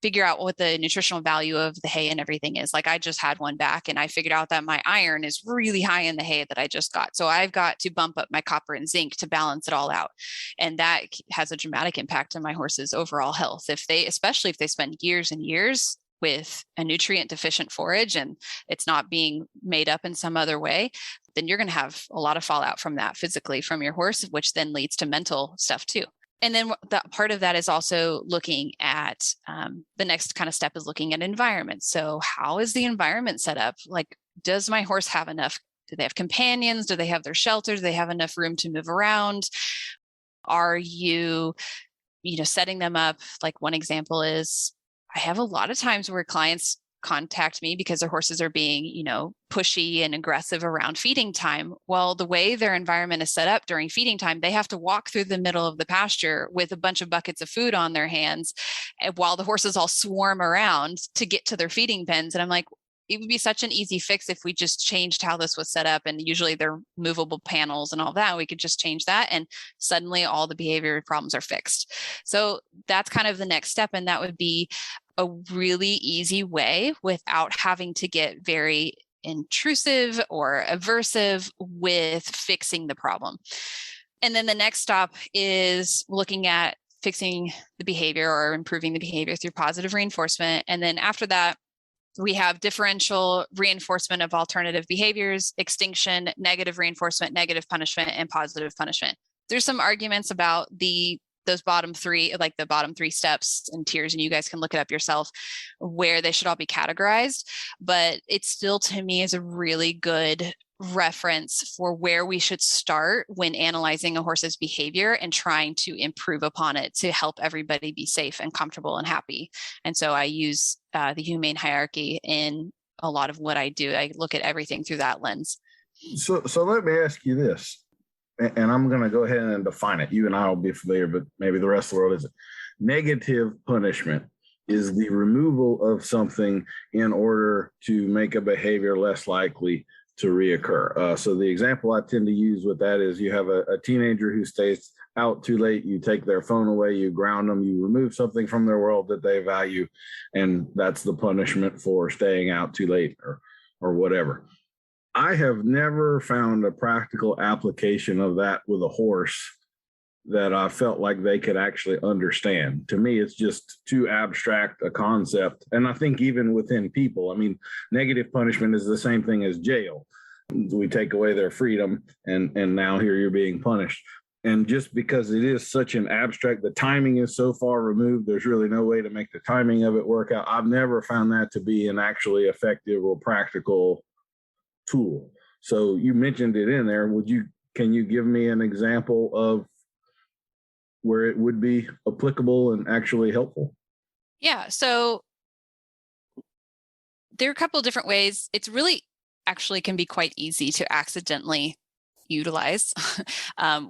figure out what the nutritional value of the hay and everything is. Like I just had one back and I figured out that my iron is really high in the hay that I just got. So I've got to bump up my copper and zinc to balance it all out. And that has a dramatic impact on my horse's overall health. Especially if they spend years and years with a nutrient deficient forage and it's not being made up in some other way, then you're going to have a lot of fallout from that physically from your horse, which then leads to mental stuff too. And then that part of that is also looking at the next kind of step is looking at environment. So how is the environment set up? Like, does my horse have enough? Do they have companions? Do they have their shelters? Do they have enough room to move around? Are you, setting them up? Like one example is I have a lot of times where clients contact me because their horses are being, pushy and aggressive around feeding time. Well, the way their environment is set up during feeding time, they have to walk through the middle of the pasture with a bunch of buckets of food on their hands while the horses all swarm around to get to their feeding pens. And I'm like, it would be such an easy fix if we just changed how this was set up. And usually they're movable panels and all that. We could just change that, and suddenly all the behavior problems are fixed. So that's kind of the next step. And that would be a really easy way without having to get very intrusive or aversive with fixing the problem. And then the next stop is looking at fixing the behavior or improving the behavior through positive reinforcement. And then after that, we have differential reinforcement of alternative behaviors, extinction, negative reinforcement, negative punishment, and positive punishment. There's some arguments about those bottom three, like the bottom three steps and tiers, and you guys can look it up yourself where they should all be categorized. But it still, to me, is a really good reference for where we should start when analyzing a horse's behavior and trying to improve upon it to help everybody be safe and comfortable and happy. And so I use the humane hierarchy in a lot of what I do. I look at everything through that lens. So let me ask you this, and I'm going to go ahead and define it. You and I will be familiar, but maybe the rest of the world isn't. Negative punishment is the removal of something in order to make a behavior less likely to reoccur. So the example I tend to use with that is you have a teenager who stays out too late, you take their phone away, you ground them, you remove something from their world that they value, and that's the punishment for staying out too late or whatever. I have never found a practical application of that with a horse that I felt like they could actually understand. To me, it's just too abstract a concept. And I think even within people, I mean, negative punishment is the same thing as jail. We take away their freedom, and now here you're being punished. And just because it is such an abstract, the timing is so far removed, there's really no way to make the timing of it work out. I've never found that to be an actually effective or practical tool. So you mentioned it in there. Can you give me an example of where it would be applicable and actually helpful? Yeah. So there are a couple of different ways. It's really actually can be quite easy to accidentally utilize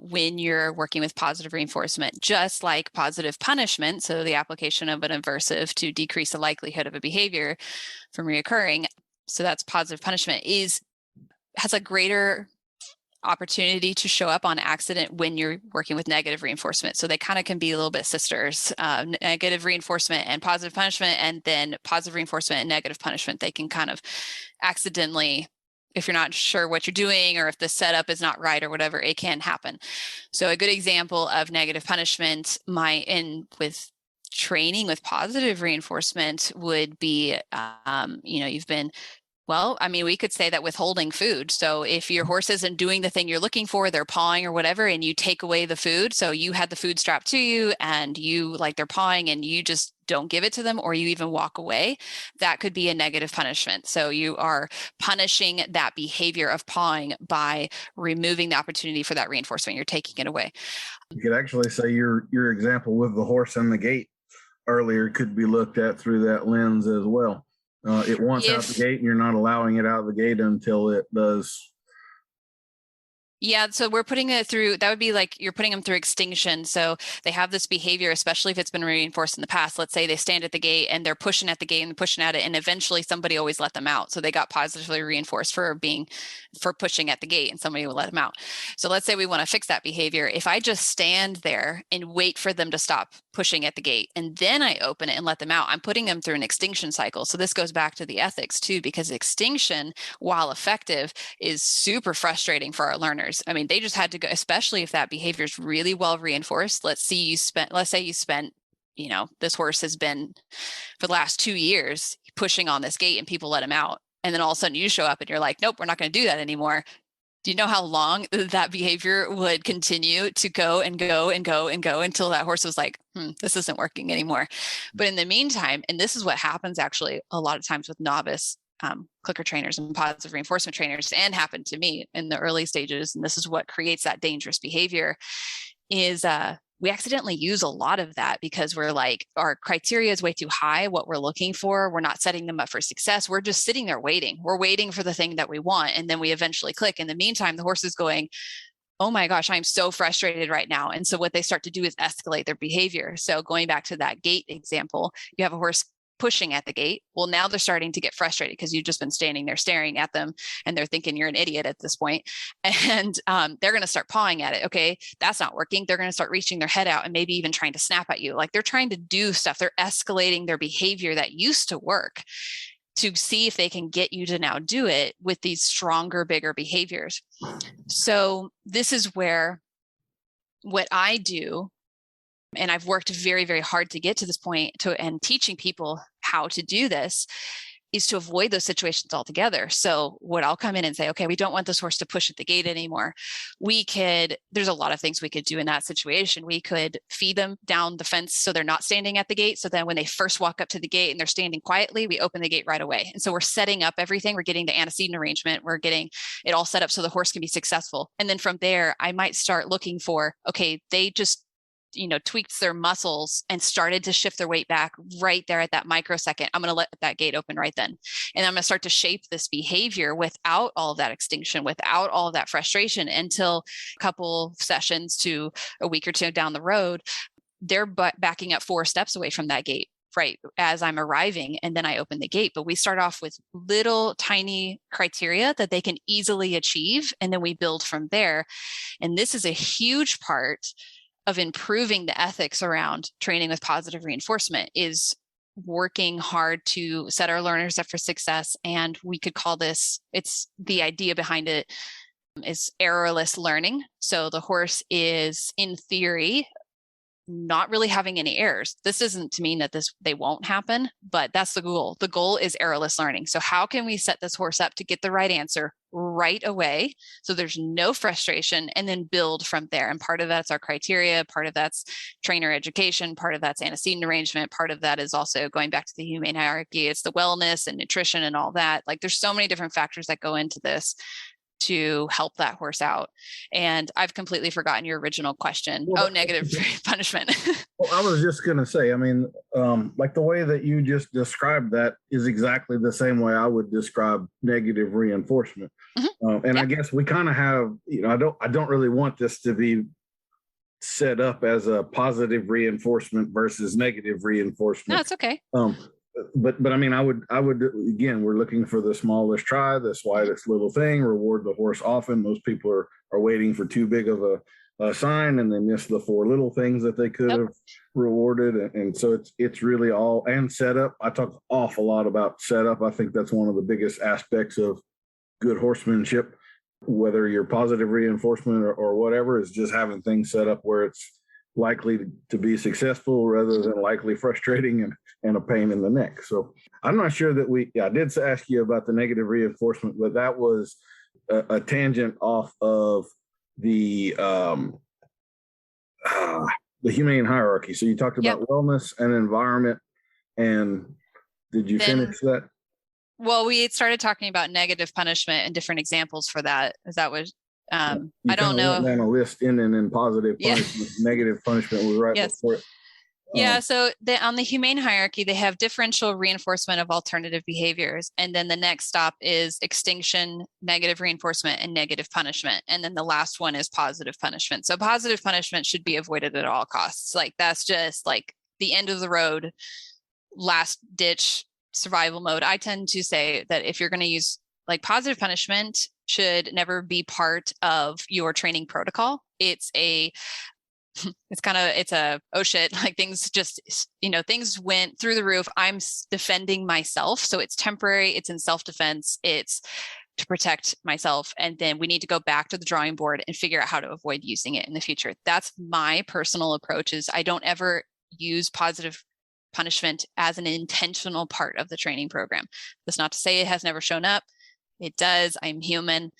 when you're working with positive reinforcement, just like positive punishment. So the application of an aversive to decrease the likelihood of a behavior from reoccurring. So that's positive punishment has a greater opportunity to show up on accident when you're working with negative reinforcement. So they kind of can be a little bit sisters, negative reinforcement and positive punishment, and then positive reinforcement and negative punishment. They can kind of accidentally, if you're not sure what you're doing or if the setup is not right or whatever, it can happen. So a good example of negative punishment with training with positive reinforcement would be, you've been we could say that withholding food. So if your horse isn't doing the thing you're looking for, they're pawing or whatever, and you take away the food. So you had the food strapped to you and they're pawing and you just don't give it to them, or you even walk away. That could be a negative punishment. So you are punishing that behavior of pawing by removing the opportunity for that reinforcement. You're taking it away. You could actually say your example with the horse and the gate earlier could be looked at through that lens as well. It wants out the gate, and you're not allowing it out of the gate until it does. Yeah, so we're putting it through, that would be like you're putting them through extinction. So they have this behavior, especially if it's been reinforced in the past. Let's say they stand at the gate and they're pushing at the gate and pushing at it, and eventually somebody always let them out. So they got positively reinforced for pushing at the gate, and somebody will let them out. So let's say we want to fix that behavior. If I just stand there and wait for them to stop pushing at the gate, and then I open it and let them out, I'm putting them through an extinction cycle. So this goes back to the ethics too, because extinction, while effective, is super frustrating for our learners. I mean, they just had to go, especially if that behavior is really well reinforced. Let's say you spent, this horse has been for the last 2 years pushing on this gate and people let him out. And then all of a sudden you show up and you're like, nope, we're not going to do that anymore. Do you know how long that behavior would continue to go and go and go and go until that horse was like, this isn't working anymore? But in the meantime, and this is what happens actually a lot of times with novice clicker trainers and positive reinforcement trainers, and happened to me in the early stages, and this is what creates that dangerous behavior, is we accidentally use a lot of that because we're like, our criteria is way too high, what we're looking for. We're not setting them up for success. We're just sitting there waiting. We're waiting for the thing that we want. And then we eventually click. In the meantime, the horse is going, oh my gosh, I'm so frustrated right now. And so what they start to do is escalate their behavior. So going back to that gate example, you have a horse pushing at the gate. Well, now they're starting to get frustrated because you've just been standing there staring at them and they're thinking you're an idiot at this point. And they're going to start pawing at it. Okay, that's not working. They're going to start reaching their head out and maybe even trying to snap at you. Like they're trying to do stuff. They're escalating their behavior that used to work to see if they can get you to now do it with these stronger, bigger behaviors. So this is where what I do, and I've worked very, very hard to get to this point and teaching people how to do this, is to avoid those situations altogether. So what I'll come in and say, okay, we don't want this horse to push at the gate anymore. There's a lot of things we could do in that situation. We could feed them down the fence so they're not standing at the gate. So then when they first walk up to the gate and they're standing quietly, we open the gate right away. And so we're setting up everything. We're getting the antecedent arrangement. We're getting it all set up so the horse can be successful. And then from there, I might start looking for, okay, they just tweaked their muscles and started to shift their weight back right there at that microsecond. I'm going to let that gate open right then. And I'm going to start to shape this behavior without all of that extinction, without all of that frustration, until a couple sessions to a week or two down the road, they're backing up 4 steps away from that gate right as I'm arriving. And then I open the gate. But we start off with little tiny criteria that they can easily achieve. And then we build from there. And this is a huge part of improving the ethics around training with positive reinforcement, is working hard to set our learners up for success. And we could call this, it's the idea behind it is errorless learning. So the horse is, in theory, not really having any errors. This isn't to mean that they won't happen, but that's the goal. The goal is errorless learning. So how can we set this horse up to get the right answer right away so there's no frustration, and then build from there? And part of that's our criteria, part of that's trainer education, part of that's antecedent arrangement, part of that is also going back to the humane hierarchy. It's the wellness and nutrition and all that. Like there's so many different factors that go into this to help that horse out. And I've completely forgotten your original question. Well, negative punishment. Well, I was just going to say, I mean, like the way that you just described that is exactly the same way I would describe negative reinforcement. Mm-hmm. And I guess we kind of have, I don't really want this to be set up as a positive reinforcement versus negative reinforcement. No, it's okay. But I mean, I would again, we're looking for the smallest try, the slightest little thing, reward the horse often. Most people are waiting for too big of a sign, and they miss the 4 little things that they could have rewarded. And so it's really all, and setup. I talk an awful lot about setup. I think that's one of the biggest aspects of good horsemanship, whether you're positive reinforcement or whatever, is just having things set up where it's likely to be successful rather than likely frustrating and a pain in the neck. So I'm not sure that I did ask you about the negative reinforcement, but that was a tangent off of the humane hierarchy. So you talked about wellness and environment, and did you finish that? Well, we started talking about negative punishment and different examples for that. Is that what I don't know. Down a list ending in positive punishment, negative punishment was right before it. So on the humane hierarchy, they have differential reinforcement of alternative behaviors. And then the next stop is extinction, negative reinforcement, and negative punishment. And then the last one is positive punishment. So positive punishment should be avoided at all costs. Like that's just like the end of the road, last ditch survival mode. I tend to say that if you're going to use like positive punishment should never be part of your training protocol. It's a oh shit, like things just, things went through the roof. I'm defending myself. So it's temporary. It's in self-defense. It's to protect myself. And then we need to go back to the drawing board and figure out how to avoid using it in the future. That's my personal approach. Is I don't ever use positive punishment as an intentional part of the training program. That's not to say it has never shown up. It does. I'm human.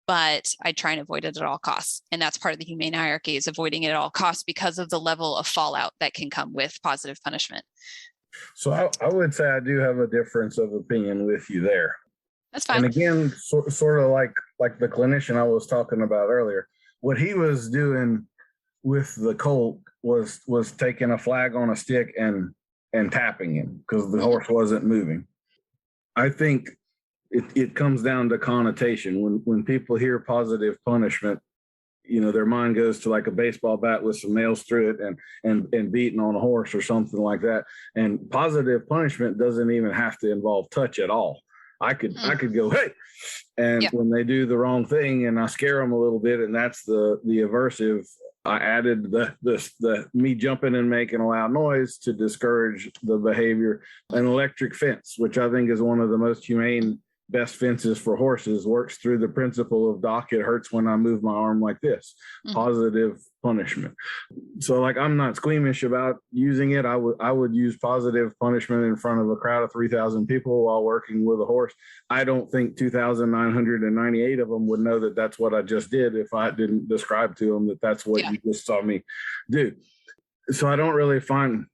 But I try and avoid it at all costs. And that's part of the humane hierarchy, is avoiding it at all costs because of the level of fallout that can come with positive punishment. So I would say I do have a difference of opinion with you there. That's fine. And again, sort of like the clinician I was talking about earlier, what he was doing with the colt was taking a flag on a stick and tapping him because the horse wasn't moving. I think it comes down to connotation. When people hear positive punishment, their mind goes to like a baseball bat with some nails through it and beating on a horse or something like that. And positive punishment doesn't even have to involve touch at all. I could go, hey, and when they do the wrong thing and I scare them a little bit, and that's the aversive, I added the me jumping and making a loud noise to discourage the behavior. An electric fence, which I think is one of the most humane, best fences for horses, works through the principle of doc, it hurts when I move my arm like this. Positive punishment. So like, I'm not squeamish about using it. I would use positive punishment in front of a crowd of 3,000 people while working with a horse. I don't think 2,998 of them would know that that's what I just did if I didn't describe to them that that's what you just saw me do. So I don't really find,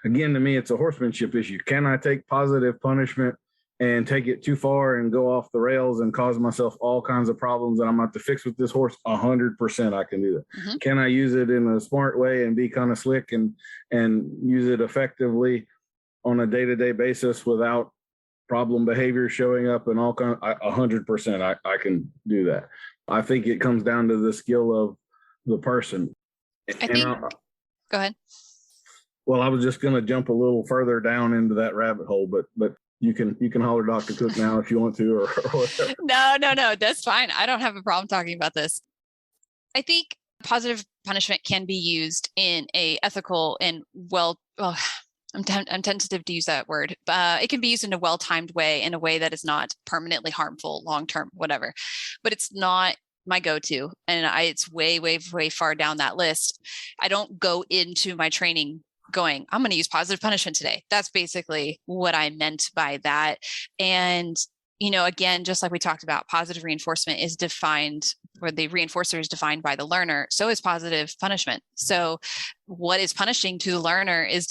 again, to me, it's a horsemanship issue. Can I take positive punishment and take it too far and go off the rails and cause myself all kinds of problems that I'm going to have to fix with this horse? 100% I can do that. Can I use it in a smart way and be kind of slick and use it effectively on a day-to-day basis without problem behavior showing up and all kind of, 100% I can do that. I think it comes down to the skill of the person. Go ahead. Well, I was just going to jump a little further down into that rabbit hole, but you can holler Dr. Cook now if you want to, or whatever. No, that's fine. I don't have a problem talking about this. I think positive punishment can be used in a ethical and I'm tentative to use that word, but it can be used in a well-timed way, in a way that is not permanently harmful, long-term, whatever. But it's not my go-to, and it's way, way, way far down that list. I don't go into my training going, I'm going to use positive punishment today. That's basically what I meant by that. And, again, just like we talked about, positive reinforcement is defined, or the reinforcer is defined by the learner. So is positive punishment. So what is punishing to the learner is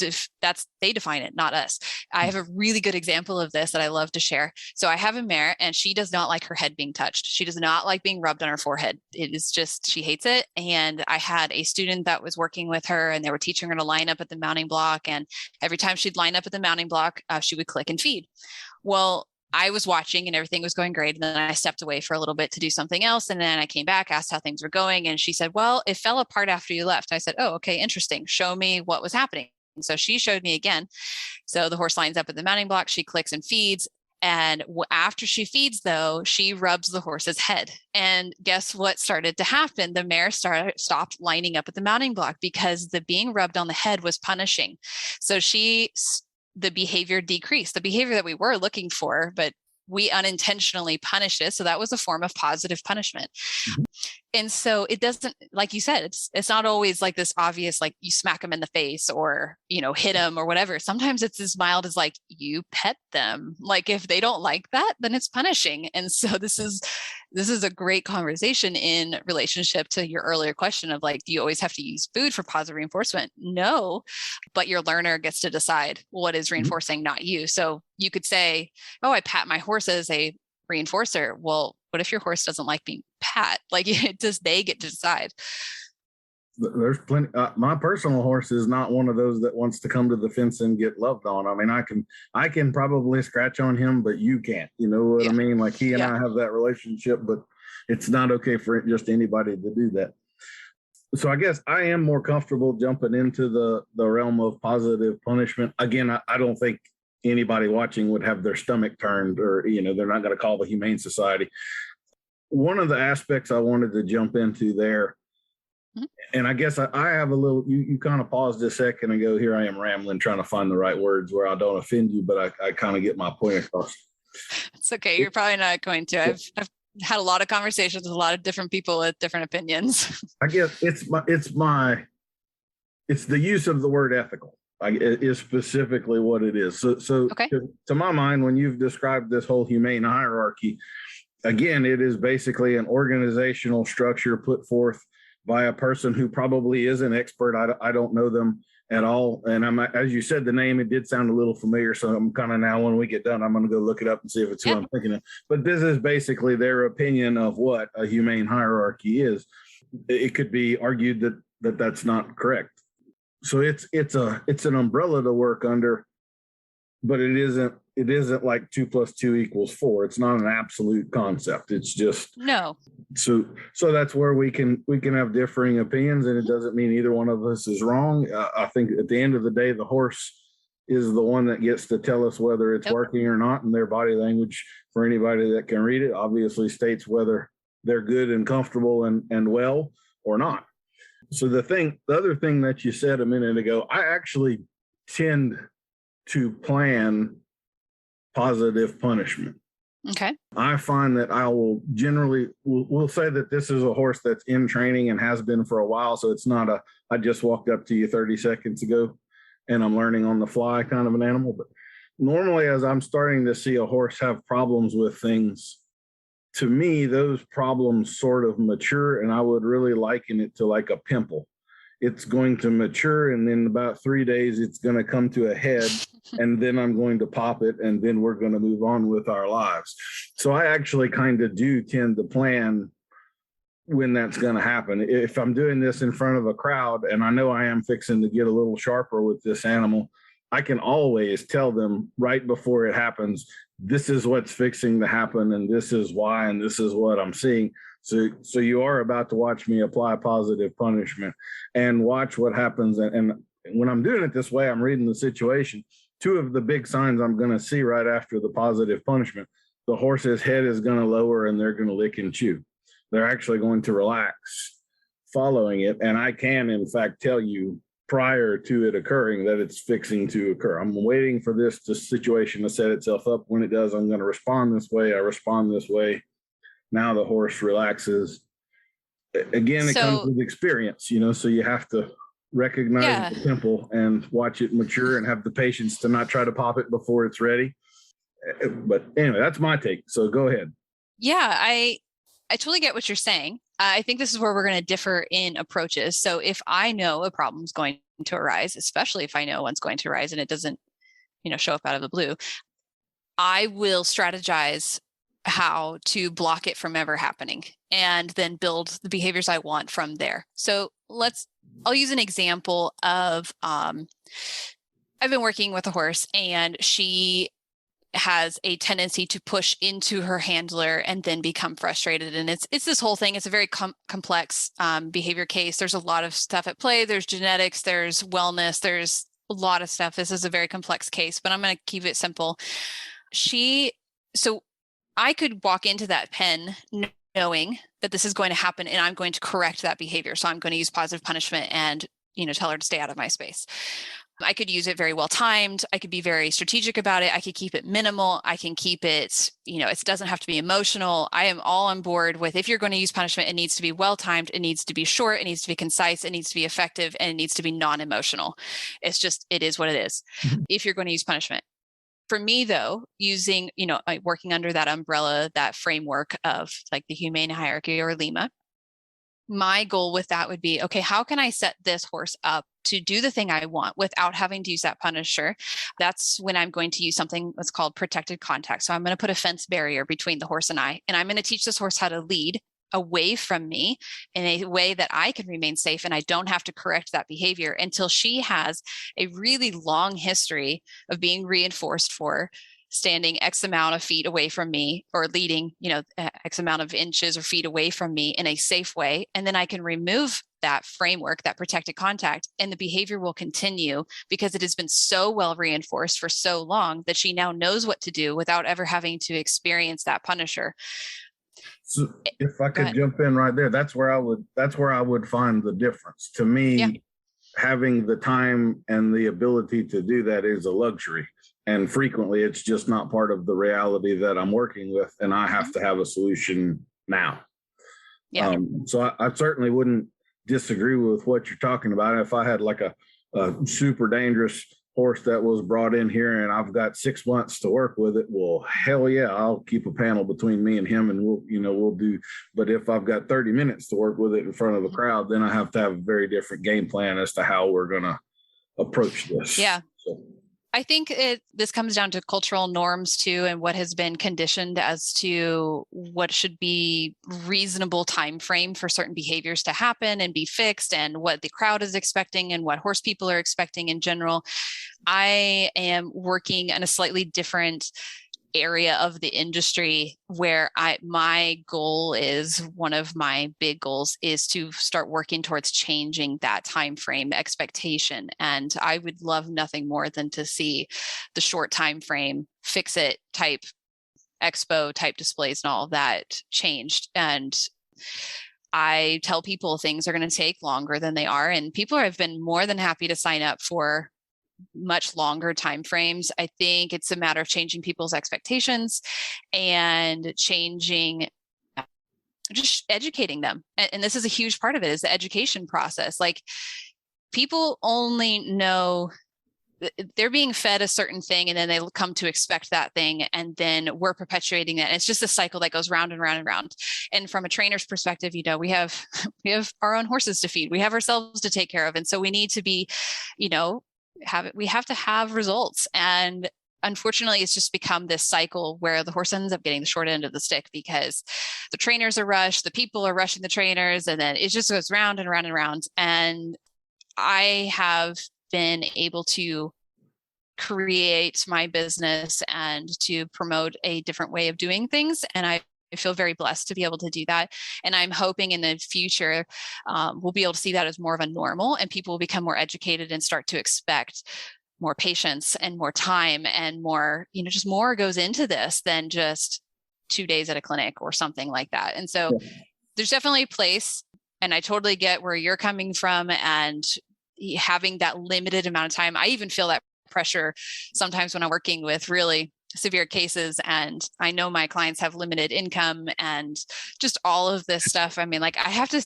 they define it, not us. I have a really good example of this that I love to share. So I have a mare and she does not like her head being touched. She does not like being rubbed on her forehead. It is just, she hates it. And I had a student that was working with her and they were teaching her to line up at the mounting block. And every time she'd line up at the mounting block, she would click and feed. Well, I was watching and everything was going great. And then I stepped away for a little bit to do something else. And then I came back, asked how things were going. And she said, well, it fell apart after you left. I said, oh, okay, interesting. Show me what was happening. So she showed me again. So the horse lines up at the mounting block. She clicks and feeds. And after she feeds, though, she rubs the horse's head. And guess what started to happen? The mare stopped lining up at the mounting block because the being rubbed on the head was punishing. So the behavior decreased, the behavior that we were looking for, but we unintentionally punished it. So that was a form of positive punishment. And so it doesn't, like you said, it's not always like this obvious, like you smack them in the face or, hit them or whatever. Sometimes it's as mild as like you pet them. Like if they don't like that, then it's punishing. And so this is a great conversation in relationship to your earlier question of like, do you always have to use food for positive reinforcement? No, but your learner gets to decide what is reinforcing, not you. So you could say, oh, I pat my horse as a reinforcer. Well, what if your horse doesn't like being pat? Like they get to decide. There's plenty. My personal horse is not one of those that wants to come to the fence and get loved on. I mean, I can probably scratch on him, but you can't. You know what I mean? Like he and I have that relationship, but it's not okay for just anybody to do that. So I guess I am more comfortable jumping into the realm of positive punishment. Again, I don't think anybody watching would have their stomach turned, or they're not going to call the Humane Society. One of the aspects I wanted to jump into there. And I guess I have a little, you kind of paused a second ago. Here I am rambling, trying to find the right words where I don't offend you, but I kind of get my point across. It's okay. You're probably not going to. I've had a lot of conversations with a lot of different people with different opinions. I guess it's the use of the word ethical is specifically what it is. So okay. To my mind, when you've described this whole humane hierarchy, again, it is basically an organizational structure put forth by a person who probably is an expert. I don't know them at all. And as you said, the name, it did sound a little familiar. So I'm kind of now, when we get done, I'm going to go look it up and see if it's who I'm thinking of. But this is basically their opinion of what a humane hierarchy is. It could be argued that that's not correct. So it's an umbrella to work under, but it isn't it isn't like 2 + 2 = 4. It's not an absolute concept. It's just No. So that's where we can have differing opinions, and it doesn't mean either one of us is wrong. I think at the end of the day, the horse is the one that gets to tell us whether it's working or not, and their body language, for anybody that can read it, obviously states whether they're good and comfortable and well or not. So the other thing that you said a minute ago, I actually tend to plan positive punishment. Okay. I find that I will generally, we'll say that this is a horse that's in training and has been for a while. So it's not I just walked up to you 30 seconds ago and I'm learning on the fly kind of an animal. But normally, as I'm starting to see a horse have problems with things, to me, those problems sort of mature, and I would really liken it to like a pimple. It's going to mature, and in about 3 days, it's going to come to a head, and then I'm going to pop it, and then we're going to move on with our lives. So I actually kind of do tend to plan when that's going to happen. If I'm doing this in front of a crowd, and I know I am fixing to get a little sharper with this animal, I can always tell them right before it happens, this is what's fixing to happen, and this is why, and this is what I'm seeing. So you are about to watch me apply positive punishment and watch what happens. And when I'm doing it this way, I'm reading the situation. 2 of the big signs I'm going to see right after the positive punishment, the horse's head is going to lower and they're going to lick and chew. They're actually going to relax following it. And I can, in fact, tell you prior to it occurring that it's fixing to occur. I'm waiting for this situation to set itself up. When it does, I'm going to respond this way. I respond this way. Now the horse relaxes. Again, it comes with experience, so you have to recognize the pimple and watch it mature and have the patience to not try to pop it before it's ready. But anyway, that's my take. So go ahead. Yeah, I totally get what you're saying. I think this is where we're going to differ in approaches. So if I know a problem is going to arise, especially if I know one's going to arise and it doesn't, show up out of the blue, I will strategize how to block it from ever happening and then build the behaviors I want from there. So I'll use an example of, I've been working with a horse and she has a tendency to push into her handler and then become frustrated. And it's this whole thing. It's a very complex behavior case. There's a lot of stuff at play. There's genetics, there's wellness, there's a lot of stuff. This is a very complex case, but I'm going to keep it simple. So I could walk into that pen knowing that this is going to happen and I'm going to correct that behavior. So I'm going to use positive punishment and, tell her to stay out of my space. I could use it very well timed. I could be very strategic about it. I could keep it minimal. I can keep it, it doesn't have to be emotional. I am all on board with, if you're going to use punishment, it needs to be well timed. It needs to be short. It needs to be concise. It needs to be effective, and it needs to be non-emotional. It is what it is. If you're going to use punishment. For me, though, using, working under that umbrella, that framework of like the humane hierarchy or LIMA, my goal with that would be, okay, how can I set this horse up to do the thing I want without having to use that punisher? That's when I'm going to use something that's called protected contact. So I'm going to put a fence barrier between the horse and I, and I'm going to teach this horse how to lead away from me in a way that I can remain safe and I don't have to correct that behavior until she has a really long history of being reinforced for standing X amount of feet away from me or leading, X amount of inches or feet away from me in a safe way. And then I can remove that framework, that protected contact, and the behavior will continue because it has been so well reinforced for so long that she now knows what to do without ever having to experience that punisher. So if I could jump in right there, that's where I would find the difference. To me, having the time and the ability to do that is a luxury. And frequently it's just not part of the reality that I'm working with. And I have to have a solution now. Yeah. So I certainly wouldn't disagree with what you're talking about. If I had like a super dangerous horse that was brought in here and I've got 6 months to work with it, well, hell yeah, I'll keep a panel between me and him and we'll do. But if I've got 30 minutes to work with it in front of a crowd, then I have to have a very different game plan as to how we're going to approach this. Yeah. So. I think this comes down to cultural norms too, and what has been conditioned as to what should be reasonable time frame for certain behaviors to happen and be fixed, and what the crowd is expecting and what horse people are expecting in general. I am working in a slightly different area of the industry where my goal is, one of my big goals is to start working towards changing that time frame expectation. And I would love nothing more than to see the short time frame fix it type expo type displays and all of that changed. And I tell people things are going to take longer than they are, and people have been more than happy to sign up for much longer timeframes. I think it's a matter of changing people's expectations and just educating them. And this is a huge part of it, is the education process. Like, people only know they're being fed a certain thing, and then they come to expect that thing, and then we're perpetuating that. And it's just a cycle that goes round and round and round. And from a trainer's perspective, we have our own horses to feed, we have ourselves to take care of, and so we need to be, we have to have results. And unfortunately, it's just become this cycle where the horse ends up getting the short end of the stick because the trainers are rushed, the people are rushing the trainers, and then it just goes round and round and round. And I have been able to create my business and to promote a different way of doing things. And I feel very blessed to be able to do that. And I'm hoping in the future, we'll be able to see that as more of a normal, and people will become more educated and start to expect more patience and more time and more, just more goes into this than just 2 days at a clinic or something like that. And so there's definitely a place, and I totally get where you're coming from, and having that limited amount of time. I even feel that pressure sometimes when I'm working with really severe cases, and I know my clients have limited income and just all of this stuff. I mean, like,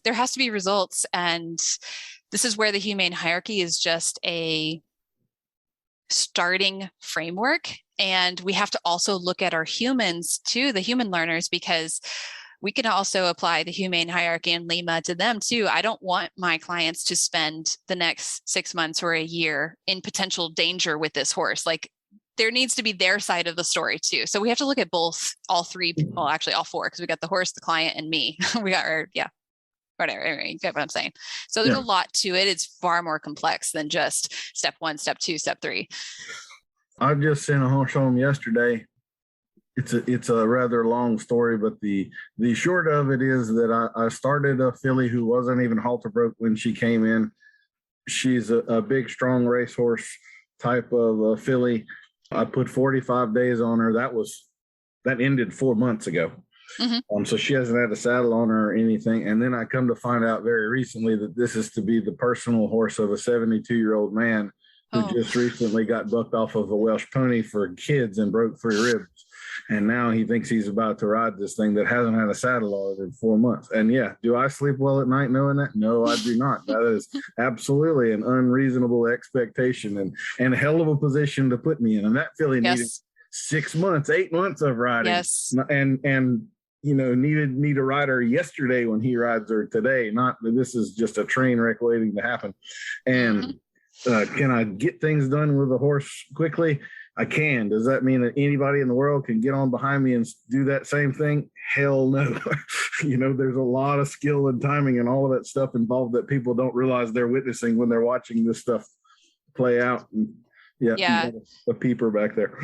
there has to be results. And this is where the humane hierarchy is just a starting framework. And we have to also look at our humans too, the human learners, because we can also apply the humane hierarchy and LIMA to them too. I don't want my clients to spend the next 6 months or a year in potential danger with this horse. Like, there needs to be their side of the story too. So we have to look at all three, well, actually all four, because we got the horse, the client, and me. Whatever. Anyway, you get what I'm saying. So there's a lot to it. It's far more complex than just step 1, step 2, step 3. I just sent a horse home yesterday. It's a rather long story, but the short of it is that I started a filly who wasn't even halter broke when she came in. She's a big, strong racehorse type of filly. I put 45 days on her. That ended 4 months ago. Mm-hmm. So she hasn't had a saddle on her or anything. And then I come to find out very recently that this is to be the personal horse of a 72-year-old man who just recently got bucked off of a Welsh pony for kids and broke 3 ribs. And now he thinks he's about to ride this thing that hasn't had a saddle on it in 4 months. And do I sleep well at night knowing that? No, I do not. That is absolutely an unreasonable expectation and a hell of a position to put me in. And that filly needed 6 months, 8 months of riding. Yes. And need a rider yesterday when he rides her today. Not that this is just a train wreck waiting to happen. And can I get things done with a horse quickly? I can. Does that mean that anybody in the world can get on behind me and do that same thing? Hell no. There's a lot of skill and timing and all of that stuff involved that people don't realize they're witnessing when they're watching this stuff play out. And a peeper back there.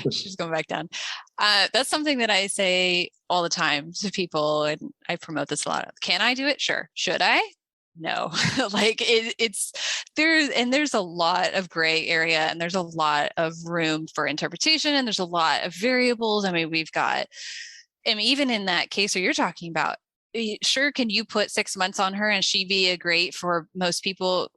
She's going back down. That's something that I say all the time to people, and I promote this a lot. Can I do it? Sure. Should I? No. Like, there's a lot of gray area, and there's a lot of room for interpretation, and there's a lot of variables. I mean, even in that case where you're talking about, sure, can you put 6 months on her and she be a great for most people?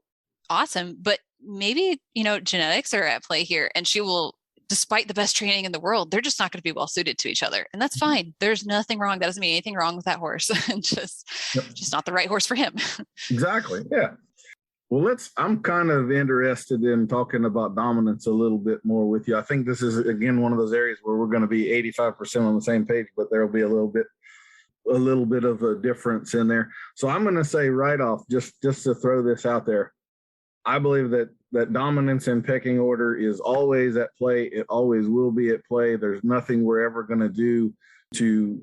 Awesome. But maybe, genetics are at play here, and she will, despite the best training in the world, they're just not going to be well suited to each other. And that's fine. There's nothing wrong. That doesn't mean anything wrong with that horse. just not the right horse for him. Exactly. Yeah. Well, I'm kind of interested in talking about dominance a little bit more with you. I think this is, again, one of those areas where we're going to be 85% on the same page, but there'll be a little bit of a difference in there. So I'm going to say right off, just to throw this out there, I believe that dominance and pecking order is always at play. It always will be at play. There's nothing we're ever going to do to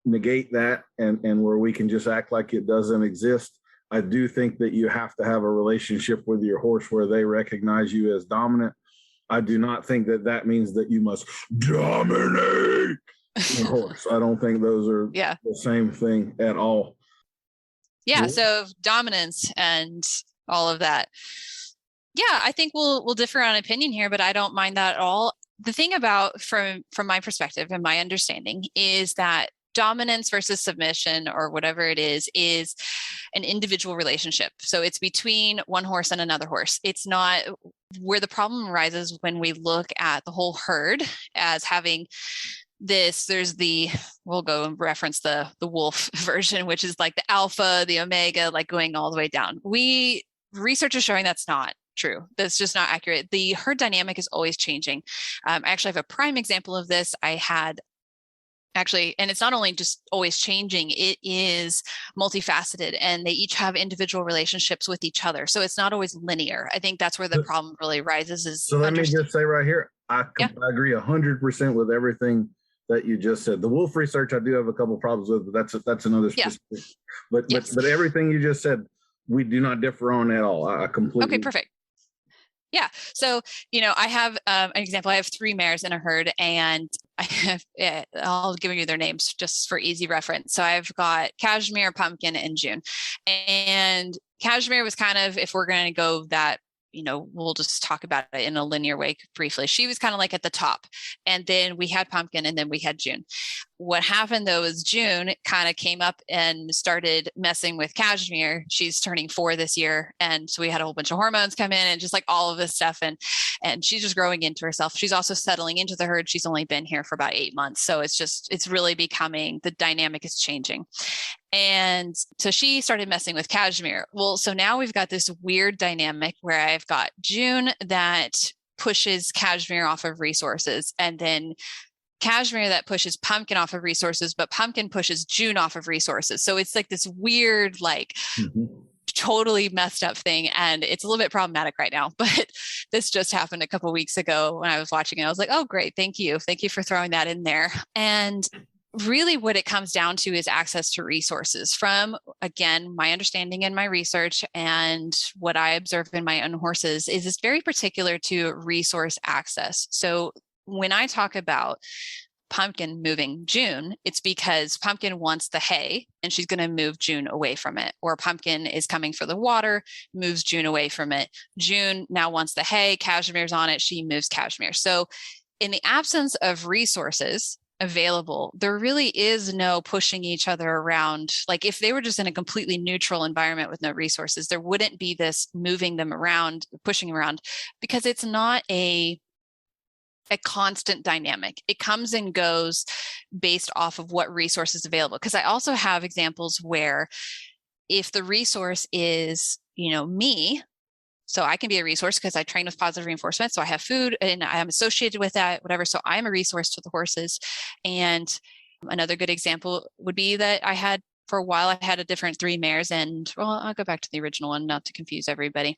negate that, and where we can just act like it doesn't exist. I do think that you have to have a relationship with your horse where they recognize you as dominant. I do not think that means that you must dominate your horse. I don't think those are the same thing at all. Yeah. So dominance and all of that. Yeah, I think we'll differ on opinion here, but I don't mind that at all. The thing about from my perspective and my understanding is that dominance versus submission or whatever it is an individual relationship. So it's between one horse and another horse. It's not where the problem arises when we look at the whole herd as having this. We'll go and reference the wolf version, which is like the alpha, the omega, like going all the way down. Research is showing that's not true. That's just not accurate. The herd dynamic is always changing. I actually have a prime example of this. And it's not only just always changing, it is multifaceted, and they each have individual relationships with each other. So it's not always linear. I think that's where the problem really rises. So let me just say right here, I agree 100% with everything that you just said. The wolf research, I do have a couple problems with, but that's another specific. But everything you just said, we do not differ on at all. I completely. Okay, perfect. Yeah. So, I have an example. I have 3 mares in a herd, and I'll give you their names just for easy reference. So I've got Cashmere, Pumpkin, and June. And Cashmere was kind of, if we're going to go that, we'll just talk about it in a linear way briefly. She was kind of like at the top. And then we had Pumpkin, and then we had June. What happened though is June kind of came up and started messing with Cashmere. She's turning 4 this year. And so we had a whole bunch of hormones come in and just like all of this stuff. And she's just growing into herself. She's also settling into the herd. She's only been here for about 8 months. So it's really becoming, the dynamic is changing. And so she started messing with Cashmere. Well, so now we've got this weird dynamic where I've got June that pushes Cashmere off of resources, and then Cashmere that pushes Pumpkin off of resources, but Pumpkin pushes June off of resources. So it's like this weird, totally messed up thing. And it's a little bit problematic right now, but this just happened a couple of weeks ago when I was watching it. I was like, oh, great. Thank you. Thank you for throwing that in there. And really what it comes down to is access to resources from, again, my understanding and my research and what I observe in my own horses is it's very particular to resource access. So when I talk about Pumpkin moving June, it's because Pumpkin wants the hay and she's going to move June away from it. Or Pumpkin is coming for the water, moves June away from it. June now wants the hay, Cashmere's on it, she moves Cashmere. So in the absence of resources available, there really is no pushing each other around. Like if they were just in a completely neutral environment with no resources, there wouldn't be this moving them around, pushing around, because it's not a constant dynamic. It comes and goes based off of what resource is available. Because I also have examples where if the resource is, me, so I can be a resource because I train with positive reinforcement. So I have food and I am associated with that, whatever. So I'm a resource to the horses. And another good example would be that for a while, I had a different 3 mares, and I'll go back to the original one, not to confuse everybody.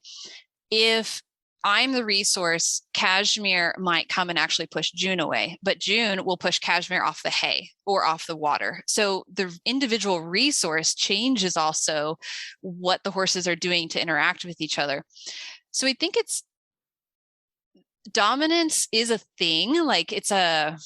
If I'm the resource, Cashmere might come and actually push June away, but June will push Cashmere off the hay or off the water. So the individual resource changes also what the horses are doing to interact with each other. So I think dominance is a thing, like it's an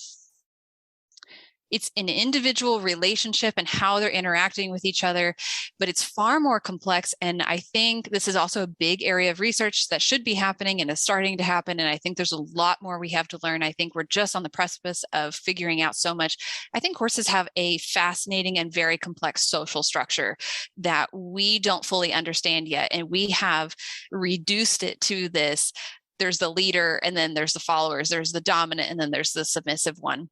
individual relationship and how they're interacting with each other, but it's far more complex. And I think this is also a big area of research that should be happening and is starting to happen. And I think there's a lot more we have to learn. I think we're just on the precipice of figuring out so much. I think horses have a fascinating and very complex social structure that we don't fully understand yet. And we have reduced it to this. There's the leader, and then there's the followers, there's the dominant, and then there's the submissive one.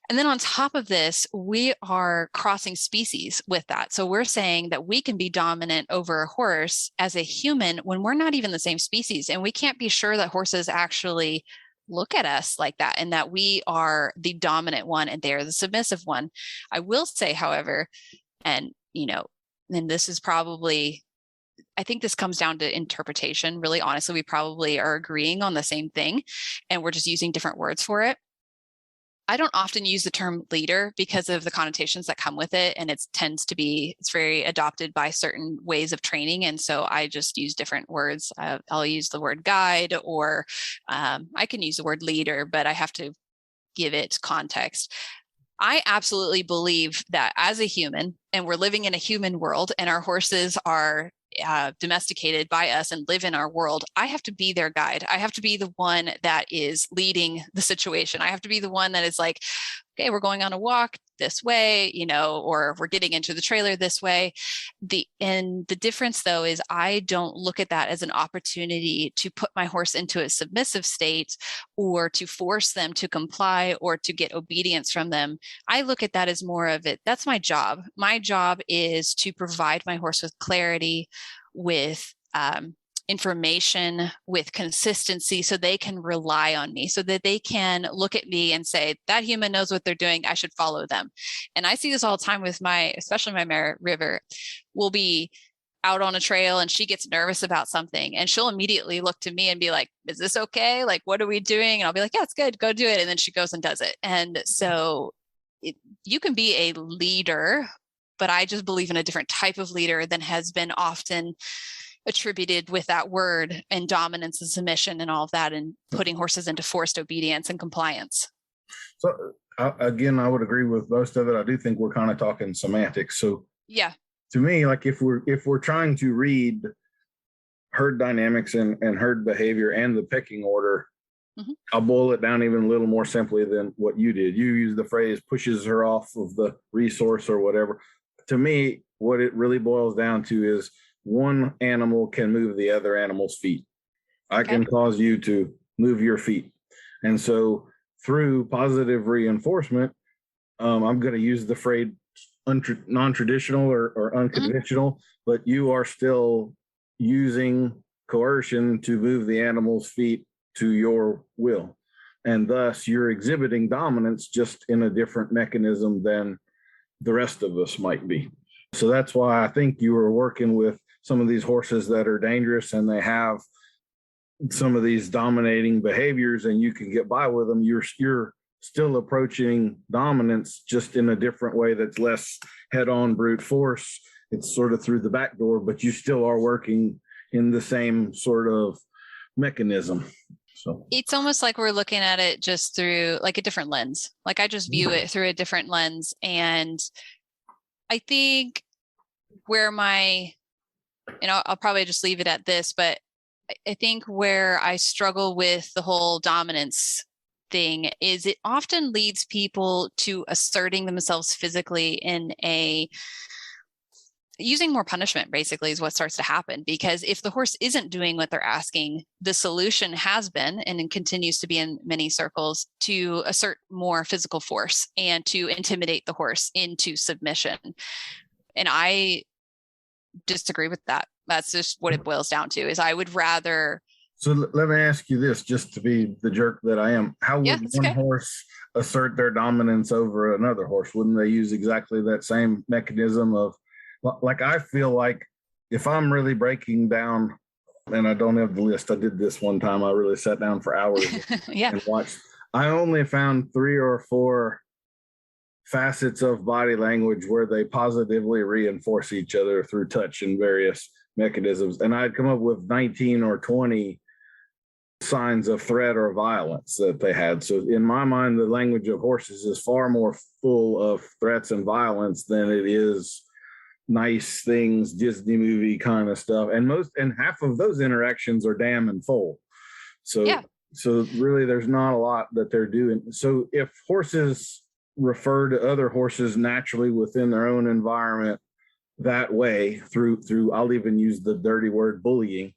And then on top of this, we are crossing species with that. So we're saying that we can be dominant over a horse as a human when we're not even the same species. And we can't be sure that horses actually look at us like that and that we are the dominant one and they're the submissive one. I will say, however, and this is probably I think this comes down to interpretation. Really, honestly, we probably are agreeing on the same thing and we're just using different words for it. I don't often use the term leader because of the connotations that come with it. And it's very adopted by certain ways of training. And so I just use different words. I'll use the word guide, or I can use the word leader, but I have to give it context. I absolutely believe that as a human, and we're living in a human world, and our horses are domesticated by us and live in our world, I have to be their guide. I have to be the one that is leading the situation. I have to be the one that is like, okay, we're going on a walk this way, or we're getting into the trailer this way. The difference though is I don't look at that as an opportunity to put my horse into a submissive state or to force them to comply or to get obedience from them. I look at that as more of it. That's my job. My job is to provide my horse with clarity, with information, with consistency, so they can rely on me, so that they can look at me and say, that human knows what they're doing, I should follow them. And I see this all the time with especially my mare River. We'll be out on a trail and she gets nervous about something and she'll immediately look to me and be like, is this okay? Like, what are we doing? And I'll be like, yeah, it's good, go do it. And then she goes and does it. And so you can be a leader, but I just believe in a different type of leader than has been often attributed with that word, and dominance and submission and all of that, and putting horses into forced obedience and compliance. So again, I would agree with most of it. I do think we're kind of talking semantics. So yeah, to me, like if we're trying to read herd dynamics and herd behavior and the pecking order, I'll boil it down even a little more simply than what you did. You used the phrase pushes her off of the resource or whatever. To me, what it really boils down to is one animal can move the other animal's feet. I can cause you to move your feet. And so through positive reinforcement, I'm going to use the phrase non-traditional or unconventional, but you are still using coercion to move the animal's feet to your will. And thus you're exhibiting dominance, just in a different mechanism than the rest of us might be. So that's why I think you were working with some of these horses that are dangerous and they have some of these dominating behaviors and you can get by with them. You're still approaching dominance, just in a different way that's less head-on brute force. It's sort of through the back door, but you still are working in the same sort of mechanism. So it's almost like we're looking at it just through like a different lens. Like I just view it through a different lens. And I think where I'll probably just leave it at this, but I think where I struggle with the whole dominance thing is it often leads people to asserting themselves physically using more punishment, basically, is what starts to happen. Because if the horse isn't doing what they're asking, the solution has been, and continues to be in many circles, to assert more physical force and to intimidate the horse into submission. And I disagree with that. That's just what it boils down to, is I would rather. So let me ask you this, just to be the jerk that I am. How would one horse assert their dominance over another horse? Wouldn't they use exactly that same mechanism of, like, I feel like if I'm really breaking down, and I don't have the list, I did this one time, I really sat down for hours and watched. I only found 3 or 4 facets of body language where they positively reinforce each other through touch and various mechanisms. And I'd come up with 19 or 20 signs of threat or violence that they had. So in my mind, the language of horses is far more full of threats and violence than it is nice things, Disney movie kind of stuff. And half of those interactions are damn and full. So really there's not a lot that they're doing. So if horses refer to other horses naturally within their own environment that way, through I'll even use the dirty word bullying,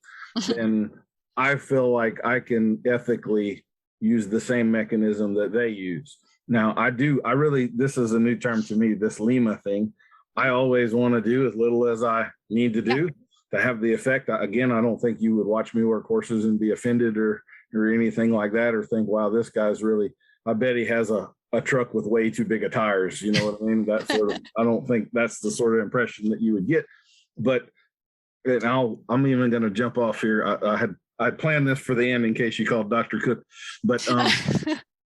then I feel like I can ethically use the same mechanism that they use. Now this is a new term to me, this LIMA thing. I always want to do as little as I need to do to have the effect. Again, I don't think you would watch me work horses and be offended or anything like that, or think, wow, this guy's really, I bet he has a truck with way too big of tires. You know what I mean? That sort of, I don't think that's the sort of impression that you would get. But and I'm even going to jump off here. I planned this for the end in case you called Dr. Cook, but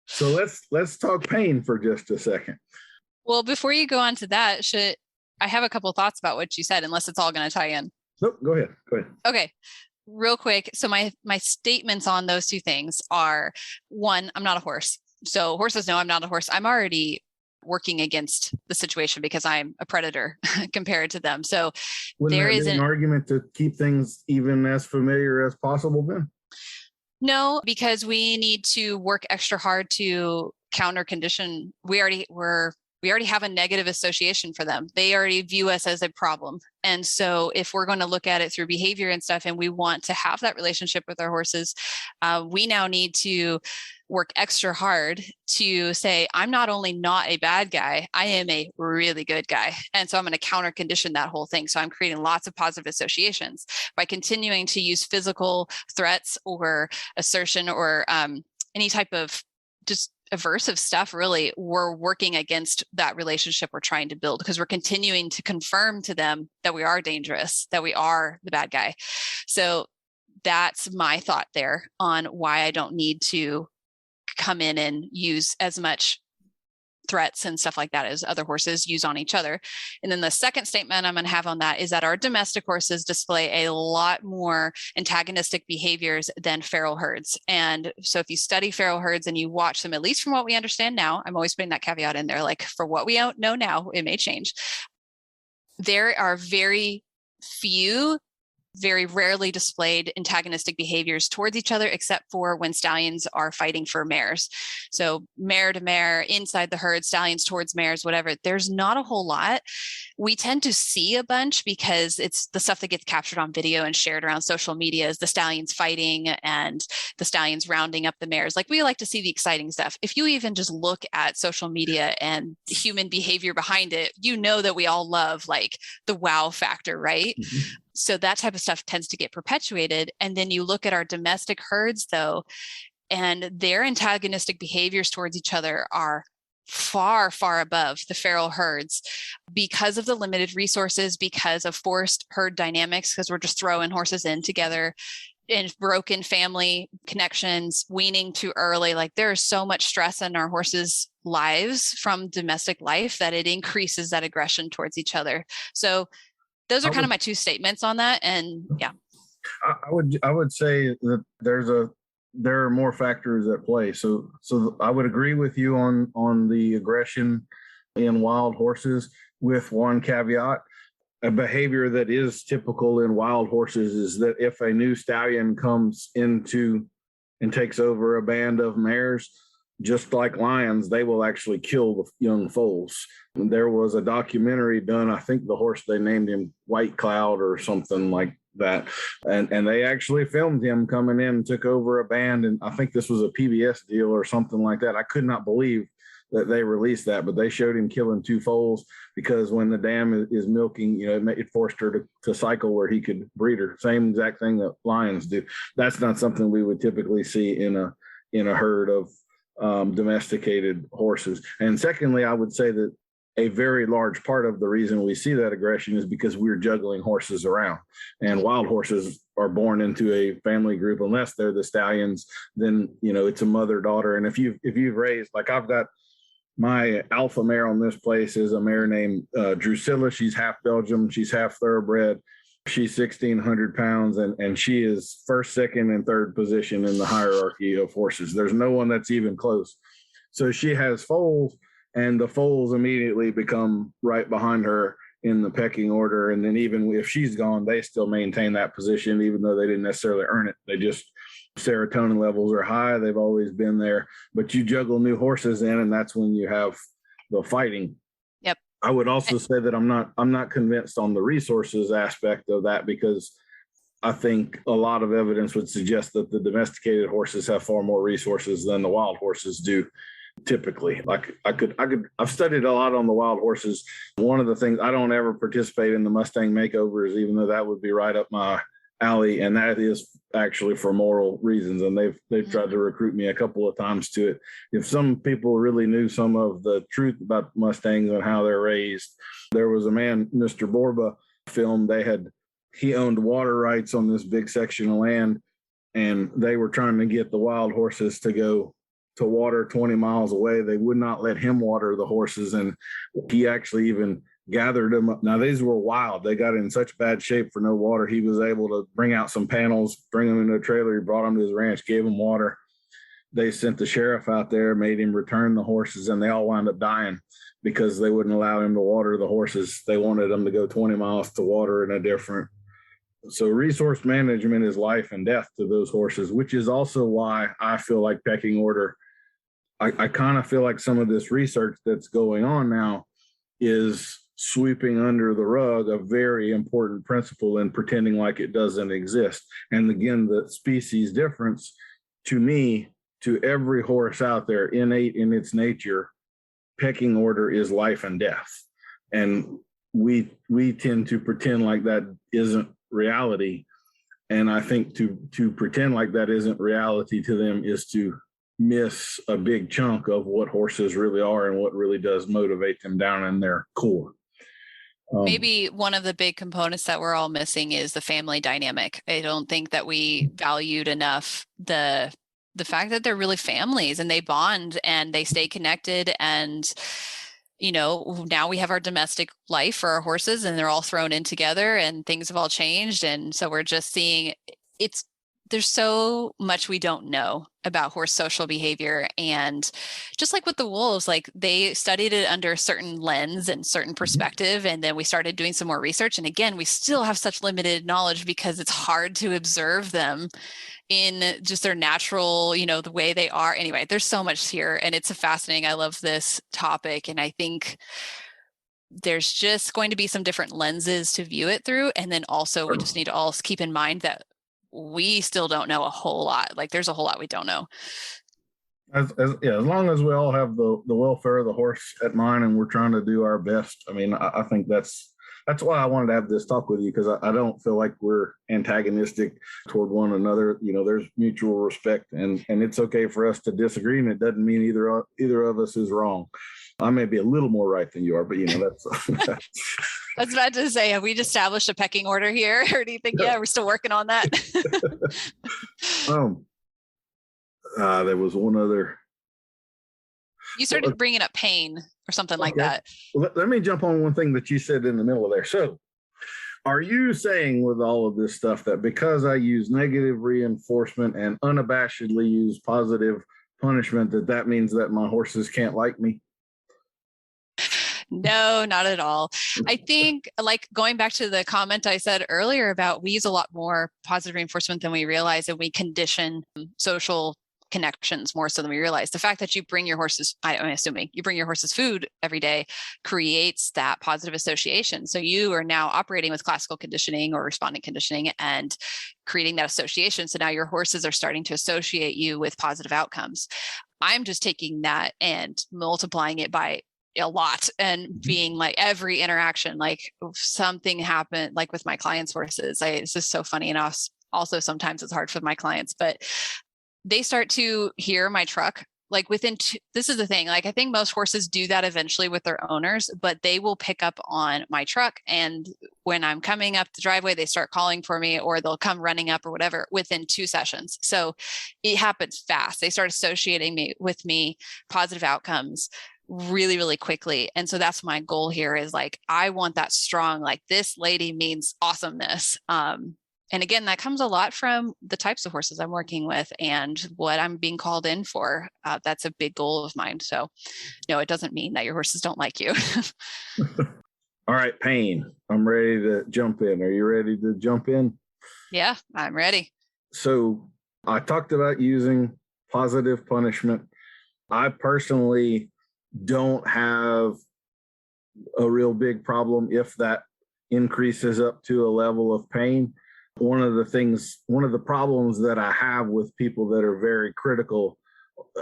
so let's talk pain for just a second. Well, before you go on to that, I have a couple of thoughts about what you said, unless it's all going to tie in. Nope, go ahead. Okay. Real quick. So my statements on those two things are, one, I'm not a horse. So horses know I'm not a horse. I'm already working against the situation because I'm a predator compared to them. So there is an argument to keep things even as familiar as possible then? No, because we need to work extra hard to counter condition. We already have a negative association for them. They already view us as a problem. And so if we're going to look at it through behavior and stuff, and we want to have that relationship with our horses, we now need to work extra hard to say, I'm not only not a bad guy, I am a really good guy. And so I'm going to counter condition that whole thing. So I'm creating lots of positive associations by continuing to use physical threats or assertion or any type of just aversive stuff. Really, we're working against that relationship we're trying to build, because we're continuing to confirm to them that we are dangerous, that we are the bad guy. So that's my thought there on why I don't need to come in and use as much threats and stuff like that as other horses use on each other. And then the second statement I'm going to have on that is that our domestic horses display a lot more antagonistic behaviors than feral herds. And so if you study feral herds and you watch them, at least from what we understand now, I'm always putting that caveat in there, like for what we don't know now, it may change. There are very few, very rarely displayed antagonistic behaviors towards each other, except for when stallions are fighting for mares. So mare to mare, inside the herd, stallions towards mares, whatever. There's not a whole lot. We tend to see a bunch because it's the stuff that gets captured on video and shared around social media is the stallions fighting and the stallions rounding up the mares. Like, we like to see the exciting stuff. If you even just look at social media and human behavior behind it, you know that we all love like the wow factor, right? Mm-hmm. So that type of stuff tends to get perpetuated. And then you look at our domestic herds, though, and their antagonistic behaviors towards each other are far, far above the feral herds because of the limited resources, because of forced herd dynamics, because we're just throwing horses in together, and broken family connections, weaning too early. Like, there is so much stress in our horses' lives from domestic life that it increases that aggression towards each other. So those are kind of my two statements on that. And yeah, I would say that there are more factors at play. So I would agree with you on the aggression in wild horses, with one caveat. A behavior that is typical in wild horses is that if a new stallion comes into and takes over a band of mares, just like lions, they will actually kill the young foals. And there was a documentary done, I think the horse, they named him White Cloud or something like that. And they actually filmed him coming in and took over a band. And I think this was a PBS deal or something like that. I could not believe that they released that, but they showed him killing two foals because when the dam is milking, it forced her to cycle where he could breed her. Same exact thing that lions do. That's not something we would typically see in a herd of domesticated horses. And secondly, I would say that a very large part of the reason we see that aggression is because we're juggling horses around, and wild horses are born into a family group. Unless they're the stallions, then it's a mother daughter. And if you've raised, like, I've got my alpha mare on this place is a mare named Drusilla. She's half Belgium, she's half thoroughbred. She's 1,600 pounds, and she is first, second, and third position in the hierarchy of horses. There's no one that's even close. So she has foals, and the foals immediately become right behind her in the pecking order. And then even if she's gone, they still maintain that position, even though they didn't necessarily earn it. They just, serotonin levels are high. They've always been there. But you juggle new horses in, and that's when you have the fighting. Yep. I would also say that I'm not convinced on the resources aspect of that, because I think a lot of evidence would suggest that the domesticated horses have far more resources than the wild horses do. Typically, like I've studied a lot on the wild horses. One of the things, I don't ever participate in the Mustang makeovers, even though that would be right up my alley, and that is actually for moral reasons. And they've tried to recruit me a couple of times to it. If some people really knew some of the truth about Mustangs and how they're raised, there was a man, Mr. Borba, film. They had he owned water rights on this big section of land, and they were trying to get the wild horses to go to water 20 miles away. They would not let him water the horses, and he actually even gathered them up. Now, these were wild. They got in such bad shape for no water. He was able to bring out some panels, bring them into a trailer. He brought them to his ranch, gave them water. They sent the sheriff out there, made him return the horses, and they all wound up dying because they wouldn't allow him to water the horses. They wanted them to go 20 miles to water in a different. So resource management is life and death to those horses, which is also why I feel like pecking order. I kind of feel like some of this research that's going on now is sweeping under the rug a very important principle and pretending like it doesn't exist. And again, the species difference, to me, to every horse out there, innate in its nature, pecking order is life and death. And we tend to pretend like that isn't reality. And I think to pretend like that isn't reality to them is to miss a big chunk of what horses really are and what really does motivate them down in their core. Maybe one of the big components that we're all missing is the family dynamic. I don't think that we valued enough the fact that they're really families and they bond and they stay connected. And, you know, now we have our domestic life for our horses and they're all thrown in together and things have all changed. And so we're just seeing there's so much we don't know about horse social behavior. And just like with the wolves, like they studied it under a certain lens and certain perspective. And then we started doing some more research. And again, we still have such limited knowledge because it's hard to observe them in just their natural, you know, the way they are. Anyway, there's so much here and it's fascinating. I love this topic. And I think there's just going to be some different lenses to view it through. And then also we just need to all keep in mind that we still don't know a whole lot. Like there's a whole lot we don't know. As long as we all have the welfare of the horse at mind and we're trying to do our best. I mean, I think that's why I wanted to have this talk with you, because I don't feel like we're antagonistic toward one another. You know, there's mutual respect and it's okay for us to disagree. And it doesn't mean either of us is wrong. I may be a little more right than you are, but you know, that's I was about to say, have we established a pecking order here or do you think, yeah, we're still working on that? There was one other. You started bringing up pain or something like that. Let me jump on one thing that you said in the middle of there. So are you saying with all of this stuff that because I use negative reinforcement and unabashedly use positive punishment, that means that my horses can't like me? No, not at all. I think, like going back to the comment I said earlier about we use a lot more positive reinforcement than we realize, and we condition social connections more so than we realize. The fact that you bring your horses, I'm assuming you bring your horses food every day, creates that positive association. So you are now operating with classical conditioning or respondent conditioning and creating that association. So now your horses are starting to associate you with positive outcomes. I'm just taking that and multiplying it by a lot and being like every interaction, like something happened, like with my clients' horses. It's just so funny. And also sometimes it's hard for my clients, but they start to hear my truck like this is the thing, like I think most horses do that eventually with their owners, but they will pick up on my truck. And when I'm coming up the driveway, they start calling for me, or they'll come running up or whatever within 2 sessions. So it happens fast. They start associating with me, positive outcomes really, really quickly. And so that's my goal here is like, I want that strong, like this lady means awesomeness. And again, that comes a lot from the types of horses I'm working with and what I'm being called in for. That's a big goal of mine. So no, it doesn't mean that your horses don't like you. All right, Payne, I'm ready to jump in. Are you ready to jump in? Yeah, I'm ready. So I talked about using positive punishment. I personally don't have a real big problem if that increases up to a level of pain. One of the problems that I have with people that are very critical,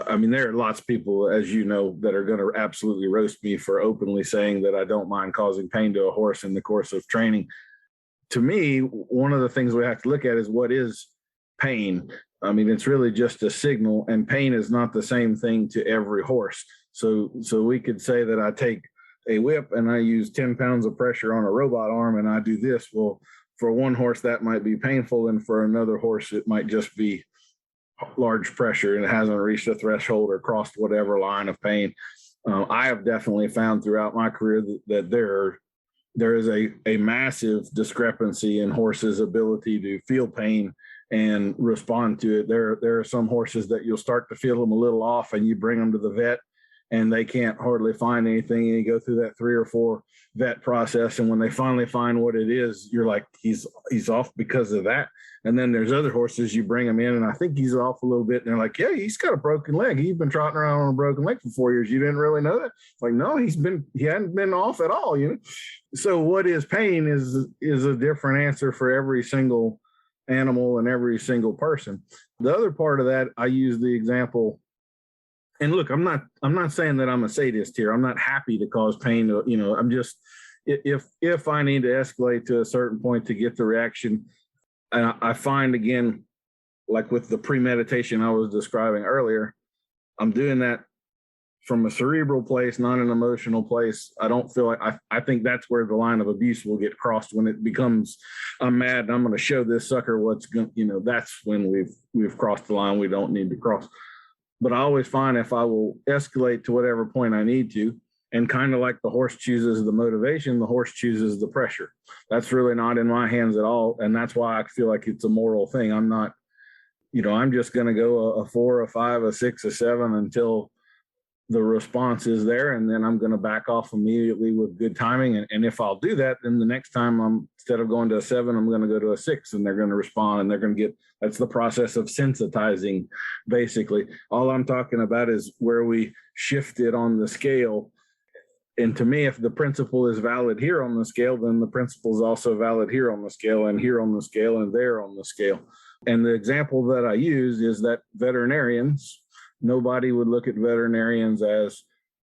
I mean, there are lots of people, as you know, that are going to absolutely roast me for openly saying that I don't mind causing pain to a horse in the course of training. To me, one of the things we have to look at is what is pain. I mean, it's really just a signal, and pain is not the same thing to every horse. So we could say that I take a whip and I use 10 pounds of pressure on a robot arm and I do this. Well, for one horse that might be painful, and for another horse it might just be large pressure and it hasn't reached a threshold or crossed whatever line of pain. I have definitely found throughout my career that there is a massive discrepancy in horses' ability to feel pain and respond to it. There are some horses that you'll start to feel them a little off, and you bring them to the vet and they can't hardly find anything, and you go through that 3 or 4 vet process, and when they finally find what it is, you're like, he's off because of that. And then there's other horses, you bring them in and I think he's off a little bit, and they're like, yeah, he's got a broken leg, he's been trotting around on a broken leg for 4 years, you didn't really know that? It's like, no, he hadn't been off at all, you know. So what is pain is a different answer for every single animal and every single person. The other part of that, I use the example, and look, I'm not saying that I'm a sadist here. I'm not happy to cause pain. You know, I'm just, if I need to escalate to a certain point to get the reaction, and I find, again, like with the premeditation I was describing earlier, I'm doing that from a cerebral place, not an emotional place. I don't feel like, I think that's where the line of abuse will get crossed, when it becomes, I'm mad and I'm going to show this sucker what's going, you know, that's when we've crossed the line we don't need to cross. But I always find if I will escalate to whatever point I need to, and kind of like the horse chooses the motivation, the horse chooses the pressure. That's really not in my hands at all. And that's why I feel like it's a moral thing. I'm not, you know, I'm just going to go a 4, a 5, a 6, a 7 until the response is there. And then I'm going to back off immediately with good timing. And if I'll do that, then the next time instead of going to a 7, I'm going to go to a 6, and they're going to respond, and they're going to get, that's the process of sensitizing. Basically, all I'm talking about is where we shifted on the scale. And to me, if the principle is valid here on the scale, then the principle is also valid here on the scale, and here on the scale, and there on the scale. And the example that I use is that veterinarians, nobody would look at veterinarians as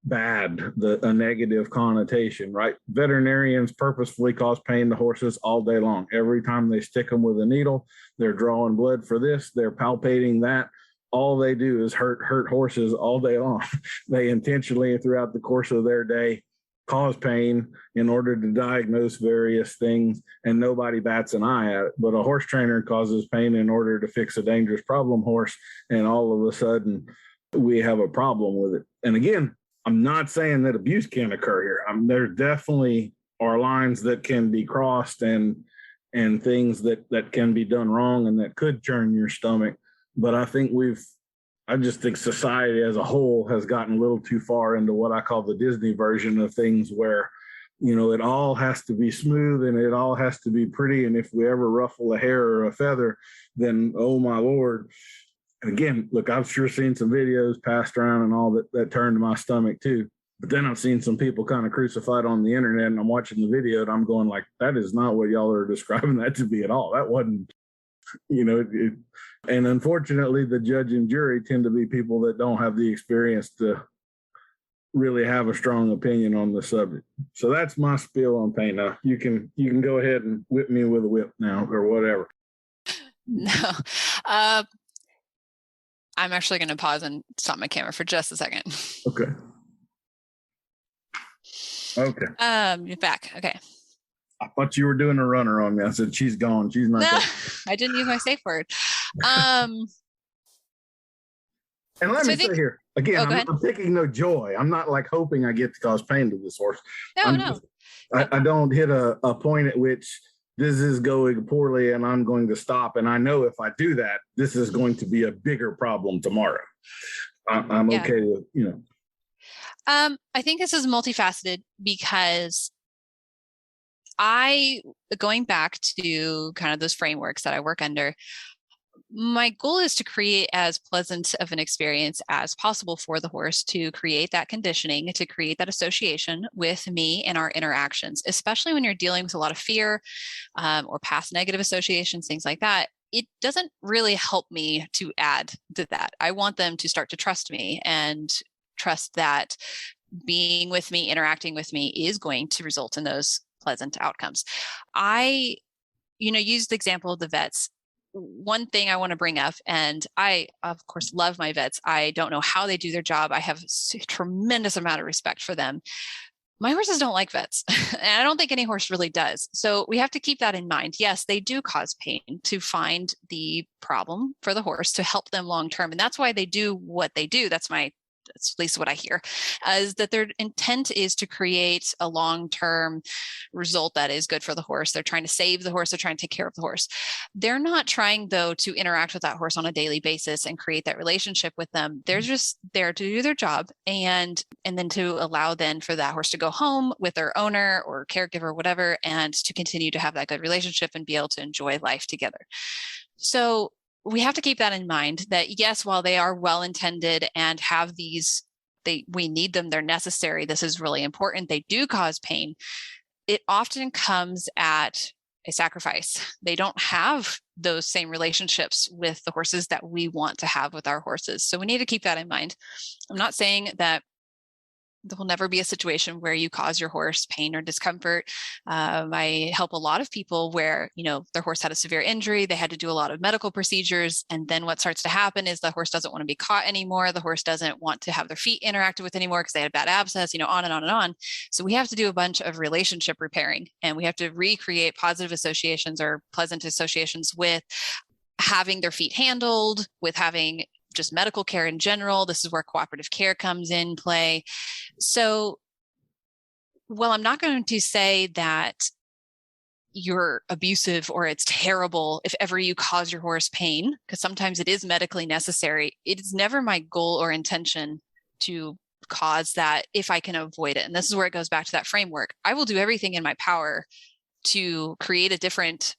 bad, a negative connotation, right? Veterinarians purposefully cause pain to horses all day long. Every time they stick them with a needle, they're drawing blood for this, they're palpating that. All they do is hurt horses all day long. They intentionally, throughout the course of their day, cause pain in order to diagnose various things, and nobody bats an eye at it. But a horse trainer causes pain in order to fix a dangerous problem horse, and all of a sudden we have a problem with it. And again, I'm not saying that abuse can't occur here. There definitely are lines that can be crossed, and things that can be done wrong and that could churn your stomach. But I just think society as a whole has gotten a little too far into what I call the Disney version of things, where, you know, it all has to be smooth and it all has to be pretty. And if we ever ruffle a hair or a feather, then, oh my Lord. And again, look, I've sure seen some videos passed around and all that turned my stomach too. But then I've seen some people kind of crucified on the internet, and I'm watching the video and I'm going like, that is not what y'all are describing that to be at all. That wasn't, you know, and unfortunately the judge and jury tend to be people that don't have the experience to really have a strong opinion on the subject. So that's my spiel on pain. Now you can go ahead and whip me with a whip now or whatever. No. I'm actually going to pause and stop my camera for just a second. Okay. You're back. Okay. I thought you were doing a runner on me. I said, she's gone. She's not there. I didn't use my safe word. And let me say here, again, I'm taking no joy. I'm not like hoping I get to cause pain to this horse. No. I don't hit a point at which this is going poorly and I'm going to stop. And I know if I do that, this is going to be a bigger problem tomorrow. I'm okay with, you know. I think this is multifaceted, because going back to kind of those frameworks that I work under, my goal is to create as pleasant of an experience as possible for the horse, to create that conditioning, to create that association with me and our interactions, especially when you're dealing with a lot of fear or past negative associations, things like that. It doesn't really help me to add to that. I want them to start to trust me and trust that being with me, interacting with me is going to result in those pleasant outcomes. I, use the example of the vets. One thing I want to bring up, and I, of course, love my vets. I don't know how they do their job. I have a tremendous amount of respect for them. my horses don't like vets. And I don't think any horse really does. So we have to keep that in mind. Yes, they do cause pain to find the problem for the horse to help them long term. And that's why they do what they do. That's at least what I hear, is that their intent is to create a long-term result that is good for the horse. They're trying to save the horse. They're trying to take care of the horse. They're not trying, though, to interact with that horse on a daily basis and create that relationship with them. They're just there to do their job and then to allow then for that horse to go home with their owner or caregiver, or whatever, and to continue to have that good relationship and be able to enjoy life together. So we have to keep that in mind, that yes, while they are well-intended and have these, we need them, they're necessary, this is really important, they do cause pain, it often comes at a sacrifice. They don't have those same relationships with the horses that we want to have with our horses. So we need to keep that in mind. I'm not saying that there will never be a situation where you cause your horse pain or discomfort. I help a lot of people where, their horse had a severe injury. They had to do a lot of medical procedures. And then what starts to happen is the horse doesn't want to be caught anymore. The horse doesn't want to have their feet interacted with anymore because they had a bad abscess, on and on and on. So we have to do a bunch of relationship repairing, and we have to recreate positive associations or pleasant associations with having their feet handled, with having just medical care in general. This is where cooperative care comes in play. So, well, I'm not going to say that you're abusive or it's terrible if ever you cause your horse pain, because sometimes it is medically necessary. It is never my goal or intention to cause that if I can avoid it. And this is where it goes back to that framework. I will do everything in my power to create a different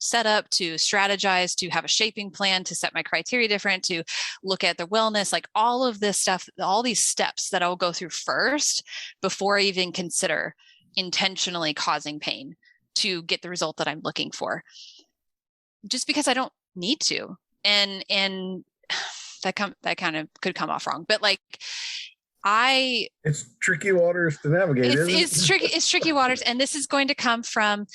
setup, to strategize, to have a shaping plan, to set my criteria different, to look at their wellness, like all of this stuff, all these steps that I'll go through first before I even consider intentionally causing pain to get the result that I'm looking for, just because I don't need to. And that kind of could come off wrong, but it's tricky waters to navigate. It's tricky waters, and this is going to come from.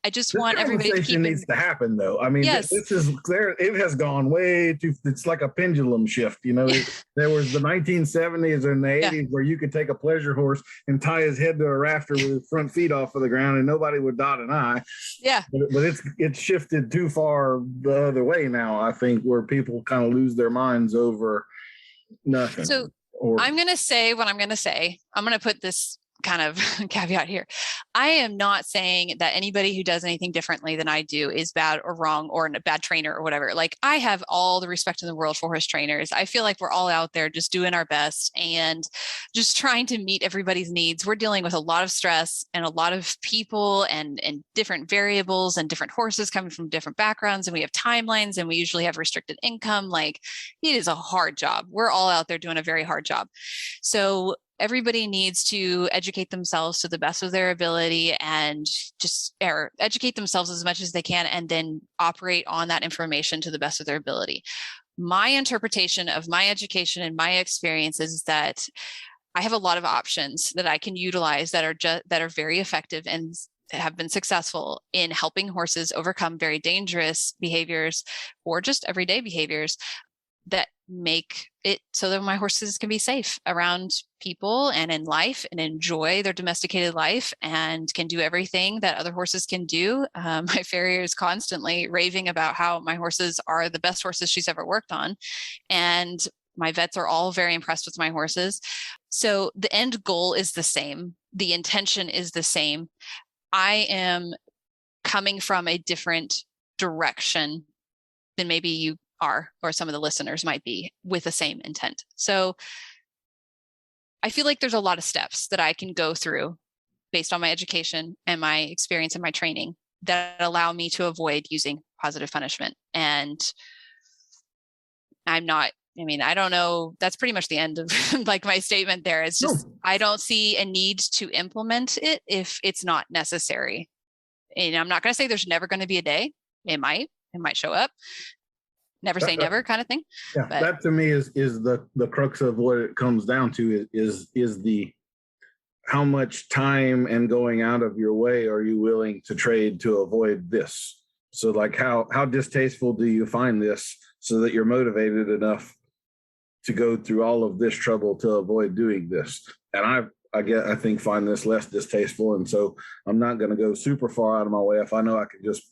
I just want everybody to keep. Needs to happen, though. I mean, yes. This is there. It has gone way too. It's like a pendulum shift. There was the 1970s and the 80s where you could take a pleasure horse and tie his head to a rafter with his front feet off of the ground, and nobody would dot an I. Yeah. But it's shifted too far the other way now. I think where people kind of lose their minds over nothing. So. I'm going to say what I'm going to say. I'm going to put this kind of caveat here. I am not saying that anybody who does anything differently than I do is bad or wrong or a bad trainer or whatever. I have all the respect in the world for horse trainers. I feel like we're all out there just doing our best and just trying to meet everybody's needs. We're dealing with a lot of stress and a lot of people and different variables and different horses coming from different backgrounds. And we have timelines and we usually have restricted income. It is a hard job. We're all out there doing a very hard job. So everybody needs to educate themselves to the best of their ability and just educate themselves as much as they can and then operate on that information to the best of their ability. My interpretation of my education and my experience is that I have a lot of options that I can utilize that are very effective and have been successful in helping horses overcome very dangerous behaviors or just everyday behaviors that make it so that my horses can be safe around people and in life and enjoy their domesticated life and can do everything that other horses can do. My farrier is constantly raving about how my horses are the best horses she's ever worked on. And my vets are all very impressed with my horses. So the end goal is the same. The intention is the same. I am coming from a different direction than maybe you are, or some of the listeners might be, with the same intent. So I feel like there's a lot of steps that I can go through based on my education and my experience and my training that allow me to avoid using positive punishment. And I don't know. That's pretty much the end of my statement there. It's just, I don't see a need to implement it if it's not necessary. And I'm not going to say there's never going to be a day. It might show up. Never say never kind of thing. Yeah, but that to me is the crux of what it comes down to is the how much time and going out of your way are you willing to trade to avoid this? So how distasteful do you find this so that you're motivated enough to go through all of this trouble to avoid doing this? And I think find this less distasteful. And so I'm not going to go super far out of my way. If I know I can just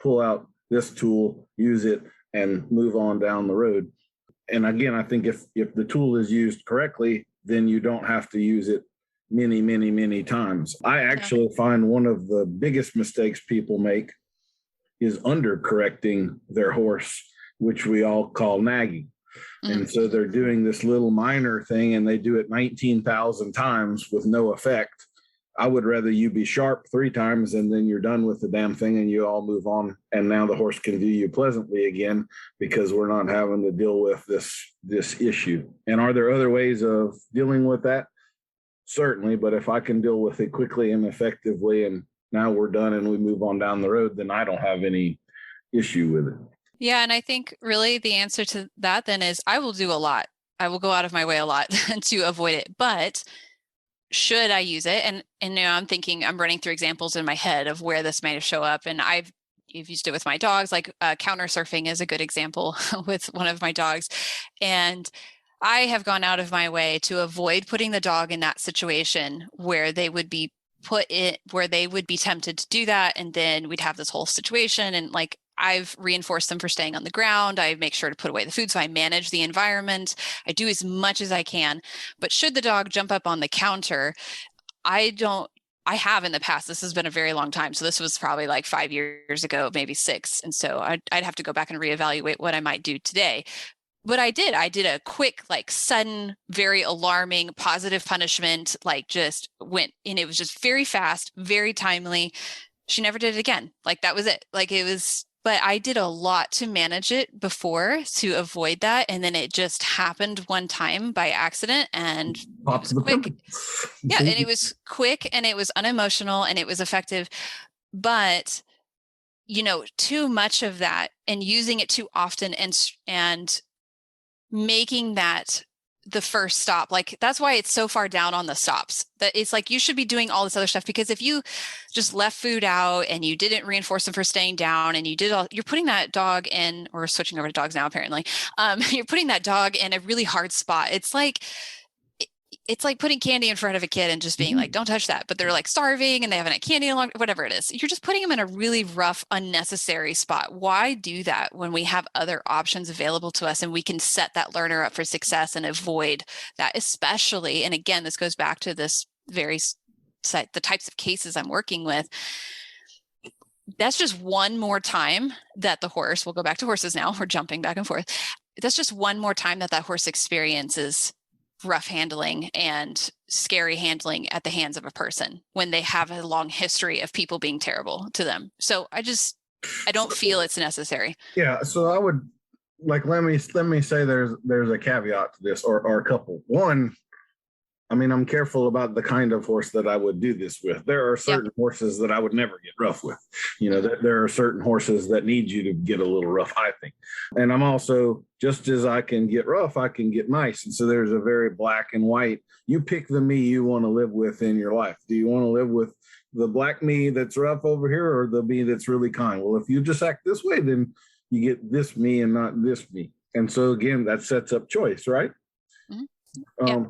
pull out this tool, use it, and move on down the road. And again, I think if the tool is used correctly, then you don't have to use it many, many, many times. I actually find one of the biggest mistakes people make is undercorrecting their horse, which we all call nagging. And so they're doing this little minor thing and they do it 19,000 times with no effect. I would rather you be sharp 3 times and then you're done with the damn thing and you all move on. And now the horse can view you pleasantly again because we're not having to deal with this issue. And are there other ways of dealing with that? Certainly. But if I can deal with it quickly and effectively and now we're done and we move on down the road, then I don't have any issue with it. Yeah. And I think really the answer to that then is I will do a lot. I will go out of my way a lot to avoid it. But should I use it? And I'm running through examples in my head of where this might show up. And I've used it with my dogs, like counter surfing is a good example with one of my dogs. And I have gone out of my way to avoid putting the dog in that situation where they would be tempted to do that. And then we'd have this whole situation. And like, I've reinforced them for staying on the ground. I make sure to put away the food. So I manage the environment. I do as much as I can. But should the dog jump up on the counter, I have in the past, this has been a very long time. So this was probably like 5 years ago, maybe 6. And so I'd have to go back and reevaluate what I might do today. But I did a quick, like sudden, very alarming, positive punishment, like just went, and it was just very fast, very timely. She never did it again. Like that was it. Like it was, but I did a lot to manage it before to avoid that. And then it just happened one time by accident and it was quick. Yeah. And it was quick and it was unemotional and it was effective. But, too much of that and using it too often and making that the first stop, like that's why it's so far down on the stops, that it's like you should be doing all this other stuff, because if you just left food out and you didn't reinforce them for staying down and you're putting that dog in, or switching over to dogs now apparently, you're putting that dog in a really hard spot. It's like putting candy in front of a kid and just being like, don't touch that. But they're like starving and they haven't had candy in a long, whatever it is. You're just putting them in a really rough, unnecessary spot. Why do that when we have other options available to us and we can set that learner up for success and avoid that, especially, and again, this goes back to the types of cases I'm working with. That's just one more time that the horse, we'll go back to horses now, we're jumping back and forth. That's just one more time that horse experiences rough handling and scary handling at the hands of a person when they have a long history of people being terrible to them. So I don't feel it's necessary. Yeah. So I would let me say there's a caveat to this, or a couple. One, I mean, I'm careful about the kind of horse that I would do this with. There are certain horses that I would never get rough with. There are certain horses that need you to get a little rough, I think. And I'm also, just as I can get rough, I can get nice. And so there's a very black and white. You pick the me you want to live with in your life. Do you want to live with the black me that's rough over here, or the me that's really kind? Well, if you just act this way, then you get this me and not this me. And so again, that sets up choice, right? Mm-hmm. Yeah.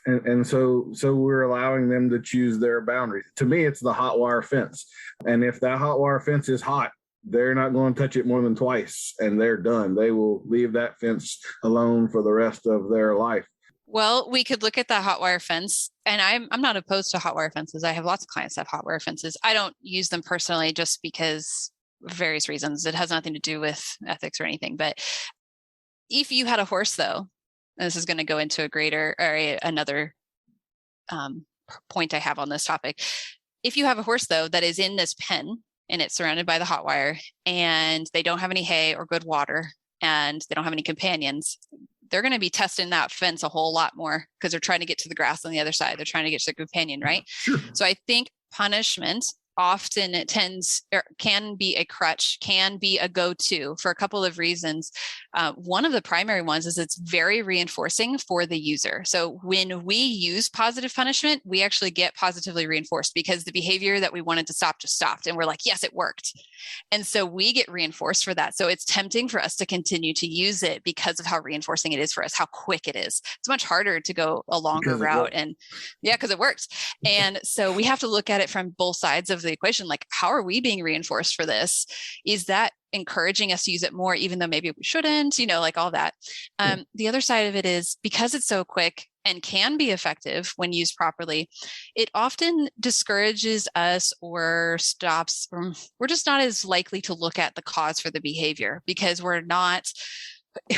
And so we're allowing them to choose their boundaries. To me, it's the hot wire fence. And if that hot wire fence is hot, they're not going to touch it more than twice and they're done. They will leave that fence alone for the rest of their life. Well, we could look at that hot wire fence, and I'm not opposed to hot wire fences. I have lots of clients that have hot wire fences. I don't use them personally just because of various reasons. It has nothing to do with ethics or anything. But if you had a horse, though, and this is going to go into another point I have on this topic. If you have a horse, though, that is in this pen and it's surrounded by the hot wire and they don't have any hay or good water and they don't have any companions, they're going to be testing that fence a whole lot more because they're trying to get to the grass on the other side. They're trying to get to their companion, right? Sure. So I think punishment often it can be a crutch, can be a go-to for a couple of reasons. One of the primary ones is it's very reinforcing for the user. So when we use positive punishment, we actually get positively reinforced because the behavior that we wanted to stop just stopped. And we're like, yes, it worked. And so we get reinforced for that. So it's tempting for us to continue to use it because of how reinforcing it is for us, how quick it is. It's much harder to go a longer route. And yeah, because it works. And so we have to look at it from both sides of the equation. Like, how are we being reinforced for this? Is that encouraging us to use it more, even though maybe we shouldn't, like all that. The other side of it is because it's so quick and can be effective when used properly, it often discourages us or stops. We're just not as likely to look at the cause for the behavior because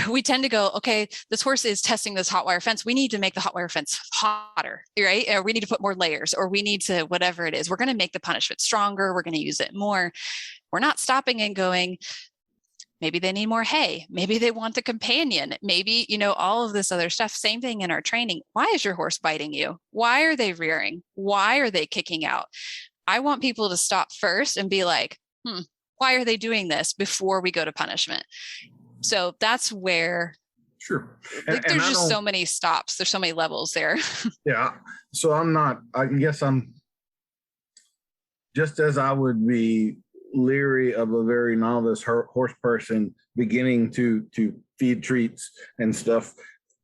we tend to go, okay, this horse is testing this hot wire fence. We need to make the hot wire fence hotter, right? Or we need to put more layers, or we need to, whatever it is, we're going to make the punishment stronger. We're going to use it more. We're not stopping and going, maybe they need more hay. Maybe they want the companion. Maybe, all of this other stuff. Same thing in our training. Why is your horse biting you? Why are they rearing? Why are they kicking out? I want people to stop first and be like, why are they doing this before we go to punishment? So that's where, sure. There's just so many stops. There's so many levels there. Yeah. So I guess I'm just as I would be leery of a very novice horse person beginning to feed treats and stuff.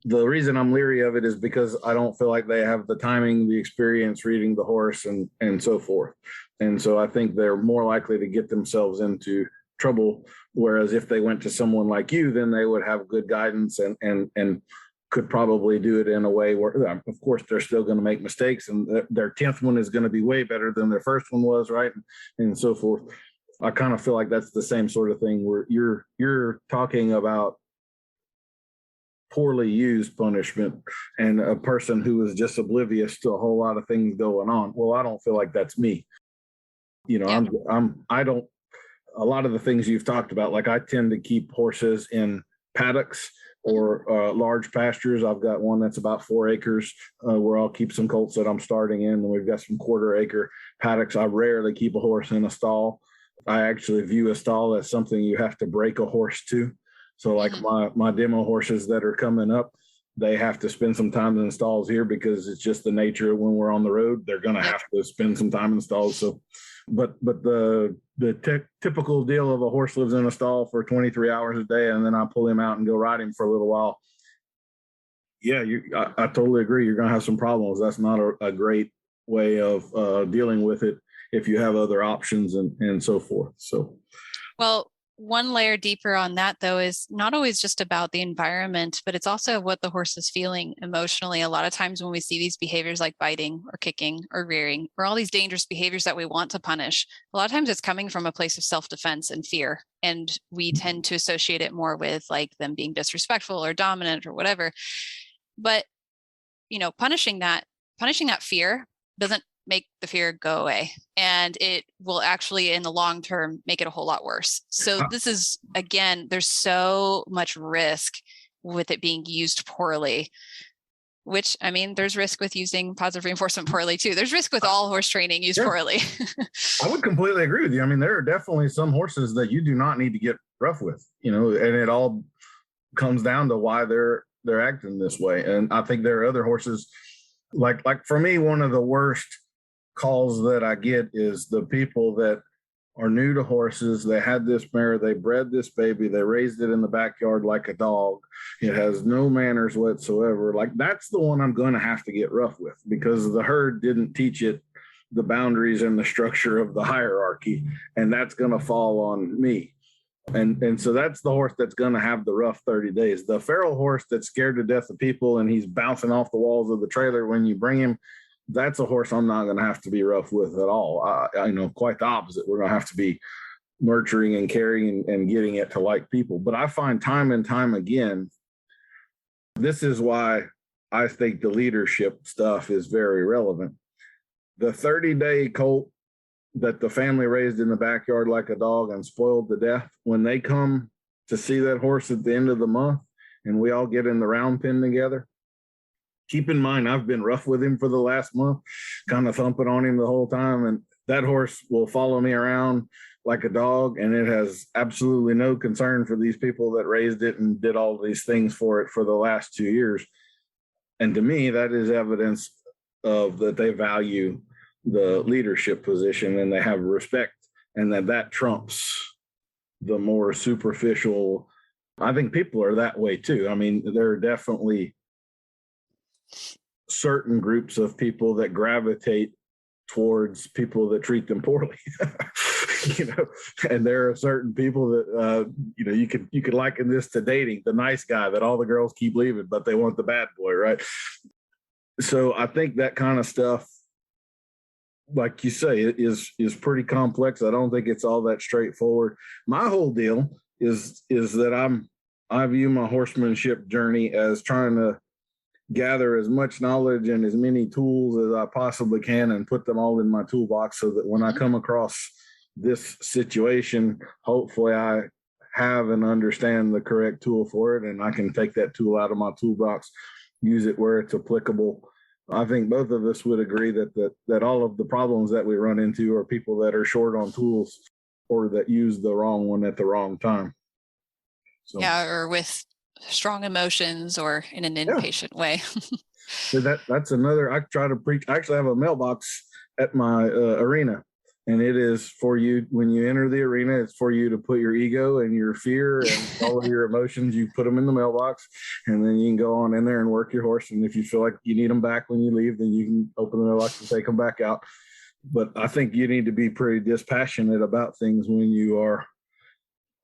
The reason I'm leery of it is because I don't feel like they have the timing, the experience reading the horse and so forth. And so I think they're more likely to get themselves into trouble. Whereas if they went to someone like you, then they would have good guidance and could probably do it in a way where, of course, they're still going to make mistakes, and their 10th one is going to be way better than their first one was, right? And so forth. I kind of feel like that's the same sort of thing where you're talking about poorly used punishment and a person who is just oblivious to a whole lot of things going on. Well, I don't feel like that's me. I don't. A lot of the things you've talked about, like I tend to keep horses in paddocks or large pastures. I've got one that's about 4 acres where I'll keep some colts that I'm starting in, and we've got some 1/4 acre paddocks. I rarely keep a horse in a stall. I actually view a stall as something you have to break a horse to. So like my demo horses that are coming up, they have to spend some time in the stalls here because it's just the nature of when we're on the road. They're going to have to spend some time in the stalls. So, but the typical deal of a horse lives in a stall for 23 hours a day, and then I pull him out and go ride him for a little while. Yeah, I totally agree. You're going to have some problems. That's not a great way of dealing with it if you have other options and so forth. So, well, one layer deeper on that, though, is not always just about the environment, but it's also what the horse is feeling emotionally. A lot of times when we see these behaviors like biting or kicking or rearing or all these dangerous behaviors that we want to punish, a lot of times it's coming from a place of self-defense and fear. And we tend to associate it more with like them being disrespectful or dominant or whatever. But, punishing that fear doesn't make the fear go away, and it will actually in the long term make it a whole lot worse. So this is, again, there's so much risk with it being used poorly, which, I mean, there's risk with using positive reinforcement poorly too. There's risk with all horse training used poorly. I would completely agree with you. I mean, there are definitely some horses that you do not need to get rough with, and it all comes down to why they're acting this way. And I think there are other horses like for me, one of the worst calls that I get is the people that are new to horses. They had this mare, they bred this baby, they raised it in the backyard like a dog. It has no manners whatsoever. Like, that's the one I'm going to have to get rough with because the herd didn't teach it the boundaries and the structure of the hierarchy, and that's going to fall on me. And so that's the horse that's going to have the rough 30 days. The feral horse that's scared to death of people and he's bouncing off the walls of the trailer when you bring him, that's a horse I'm not going to have to be rough with at all. Quite the opposite. We're going to have to be nurturing and caring and getting it to like people. But I find time and time again, this is why I think the leadership stuff is very relevant. The 30-day colt that the family raised in the backyard like a dog and spoiled to death, when they come to see that horse at the end of the month and we all get in the round pen together, keep in mind, I've been rough with him for the last month, kind of thumping on him the whole time. And that horse will follow me around like a dog, and it has absolutely no concern for these people that raised it and did all these things for it for the last 2 years. And to me, that is evidence of that they value the leadership position and they have respect, and that trumps the more superficial. I think people are that way too. I mean, there are definitely certain groups of people that gravitate towards people that treat them poorly. And there are certain people that you could liken this to dating, the nice guy that all the girls keep leaving, but they want the bad boy, right? So I think that kind of stuff, like you say, is pretty complex. I don't think it's all that straightforward. My whole deal is that I view my horsemanship journey as trying to gather as much knowledge and as many tools as I possibly can and put them all in my toolbox so that when I come across this situation, hopefully I have and understand the correct tool for it, and I can take that tool out of my toolbox, use it where it's applicable. I think both of us would agree that all of the problems that we run into are people that are short on tools or that use the wrong one at the wrong time. So. Yeah, or with strong emotions or in an impatient way. So that's another. I try to preach. I actually have a mailbox at my arena, and it is for you when you enter the arena. It's for you to put your ego and your fear and all of your emotions. You put them in the mailbox, and then you can go on in there and work your horse. And if you feel like you need them back when you leave, then you can open the mailbox and take them back out. But I think you need to be pretty dispassionate about things when you are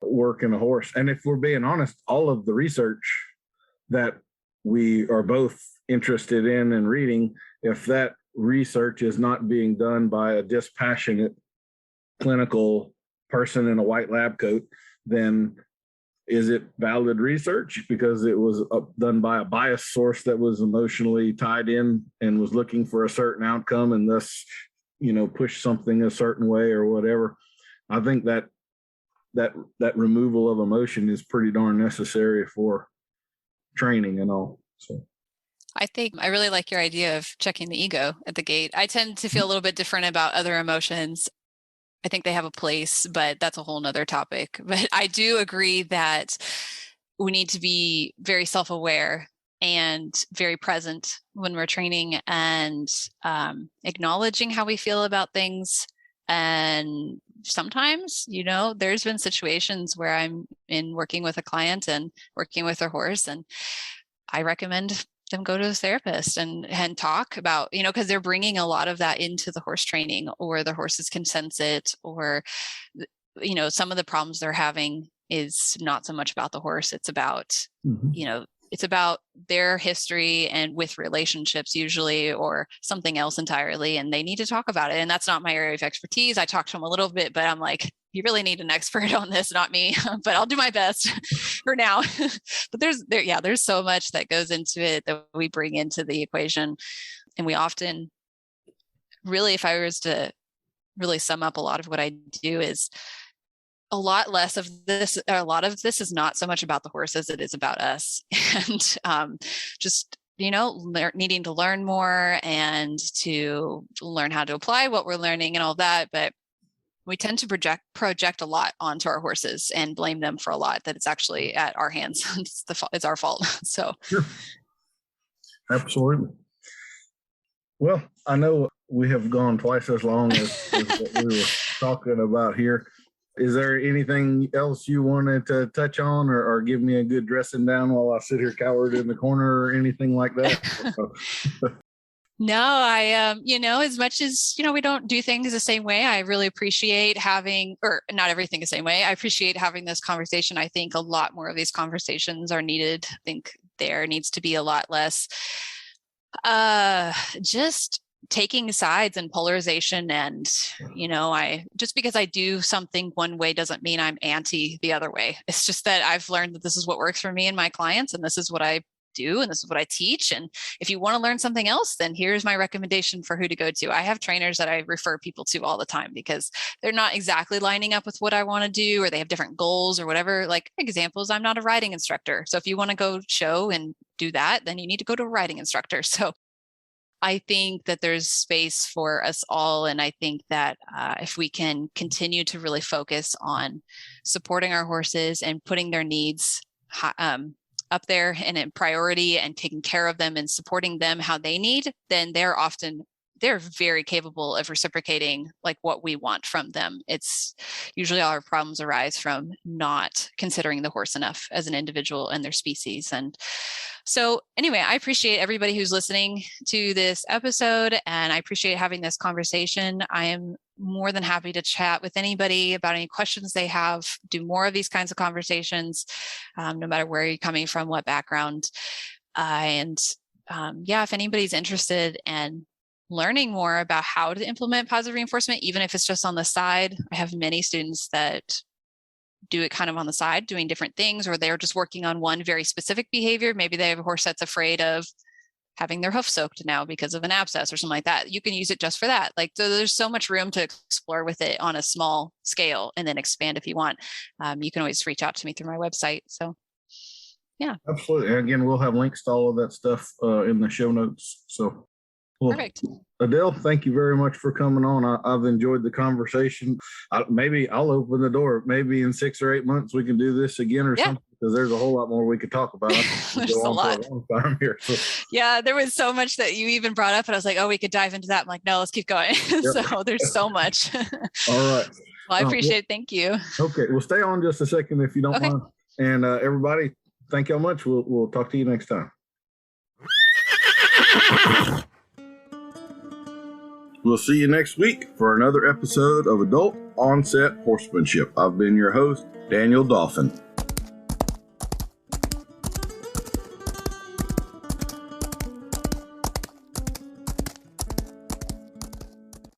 working a horse. And if we're being honest, all of the research that we are both interested in and reading, if that research is not being done by a dispassionate clinical person in a white lab coat, then is it valid research because it was done by a biased source that was emotionally tied in and was looking for a certain outcome and thus, push something a certain way or whatever? I think that removal of emotion is pretty darn necessary for training and all. So I think I really like your idea of checking the ego at the gate. I tend to feel a little bit different about other emotions. I think they have a place, but that's a whole nother topic. But I do agree that we need to be very self-aware and very present when we're training and acknowledging how we feel about things. And sometimes, there's been situations where I'm in working with a client and working with their horse, and I recommend them go to a therapist and talk about, because they're bringing a lot of that into the horse training, or the horses can sense it, or, some of the problems they're having is not so much about the horse. It's about, it's about their history and with relationships usually, or something else entirely. And they need to talk about it. And that's not my area of expertise. I talked to them a little bit, but I'm like, you really need an expert on this, not me, but I'll do my best for now. But there's so much that goes into it that we bring into the equation. And we often really, if I was to really sum up a lot of what I do, is a lot of this is not so much about the horse as it is about us. And just, needing to learn more and to learn how to apply what we're learning and all that. But we tend to project a lot onto our horses and blame them for a lot that it's actually at our hands. It's our fault. So. Sure. Absolutely. Well, I know we have gone twice as long as what we were talking about here. Is there anything else you wanted to touch on or give me a good dressing down while I sit here cowered in the corner or anything like that? No, I, as much as, we don't do things the same way, I really appreciate having, or not everything the same way. I appreciate having this conversation. I think a lot more of these conversations are needed. I think there needs to be a lot less, just taking sides and polarization. And, just because I do something one way doesn't mean I'm anti the other way. It's just that I've learned that this is what works for me and my clients, and this is what I do, and this is what I teach. And if you want to learn something else, then here's my recommendation for who to go to. I have trainers that I refer people to all the time because they're not exactly lining up with what I want to do, or they have different goals or whatever. Like examples, I'm not a riding instructor. So if you want to go show and do that, then you need to go to a riding instructor. So I think that there's space for us all. And I think that if we can continue to really focus on supporting our horses and putting their needs up there and in priority and taking care of them and supporting them how they need, then they're very capable of reciprocating like what we want from them. It's usually all our problems arise from not considering the horse enough as an individual and their species. And so anyway, I appreciate everybody who's listening to this episode, and I appreciate having this conversation. I am more than happy to chat with anybody about any questions they have, do more of these kinds of conversations, no matter where you're coming from, what background. If anybody's interested in learning more about how to implement positive reinforcement, even if it's just on the side. I have many students that do it kind of on the side, doing different things, or they're just working on one very specific behavior. Maybe they have a horse that's afraid of having their hoof soaked now because of an abscess or something like that. You can use it just for that. Like, so there's so much room to explore with it on a small scale and then expand if you want. You can always reach out to me through my website. So yeah. Absolutely. And again, we'll have links to all of that stuff in the show notes. So well, perfect. Adele, thank you very much for coming on. I've enjoyed the conversation. Maybe I'll open the door. Maybe in 6 or 8 months we can do this again or something, because there's a whole lot more we could talk about. There's a lot. For a long time here, so. Yeah, there was so much that you even brought up, and I was like, oh, we could dive into that. I'm like, no, let's keep going. Yep. So there's so much. All right. Well, I appreciate it. Thank you. Okay. We'll stay on just a second if you don't mind. And everybody, thank you much. We'll talk to you next time. We'll see you next week for another episode of Adult Onset Horsemanship. I've been your host, Daniel Dolphin.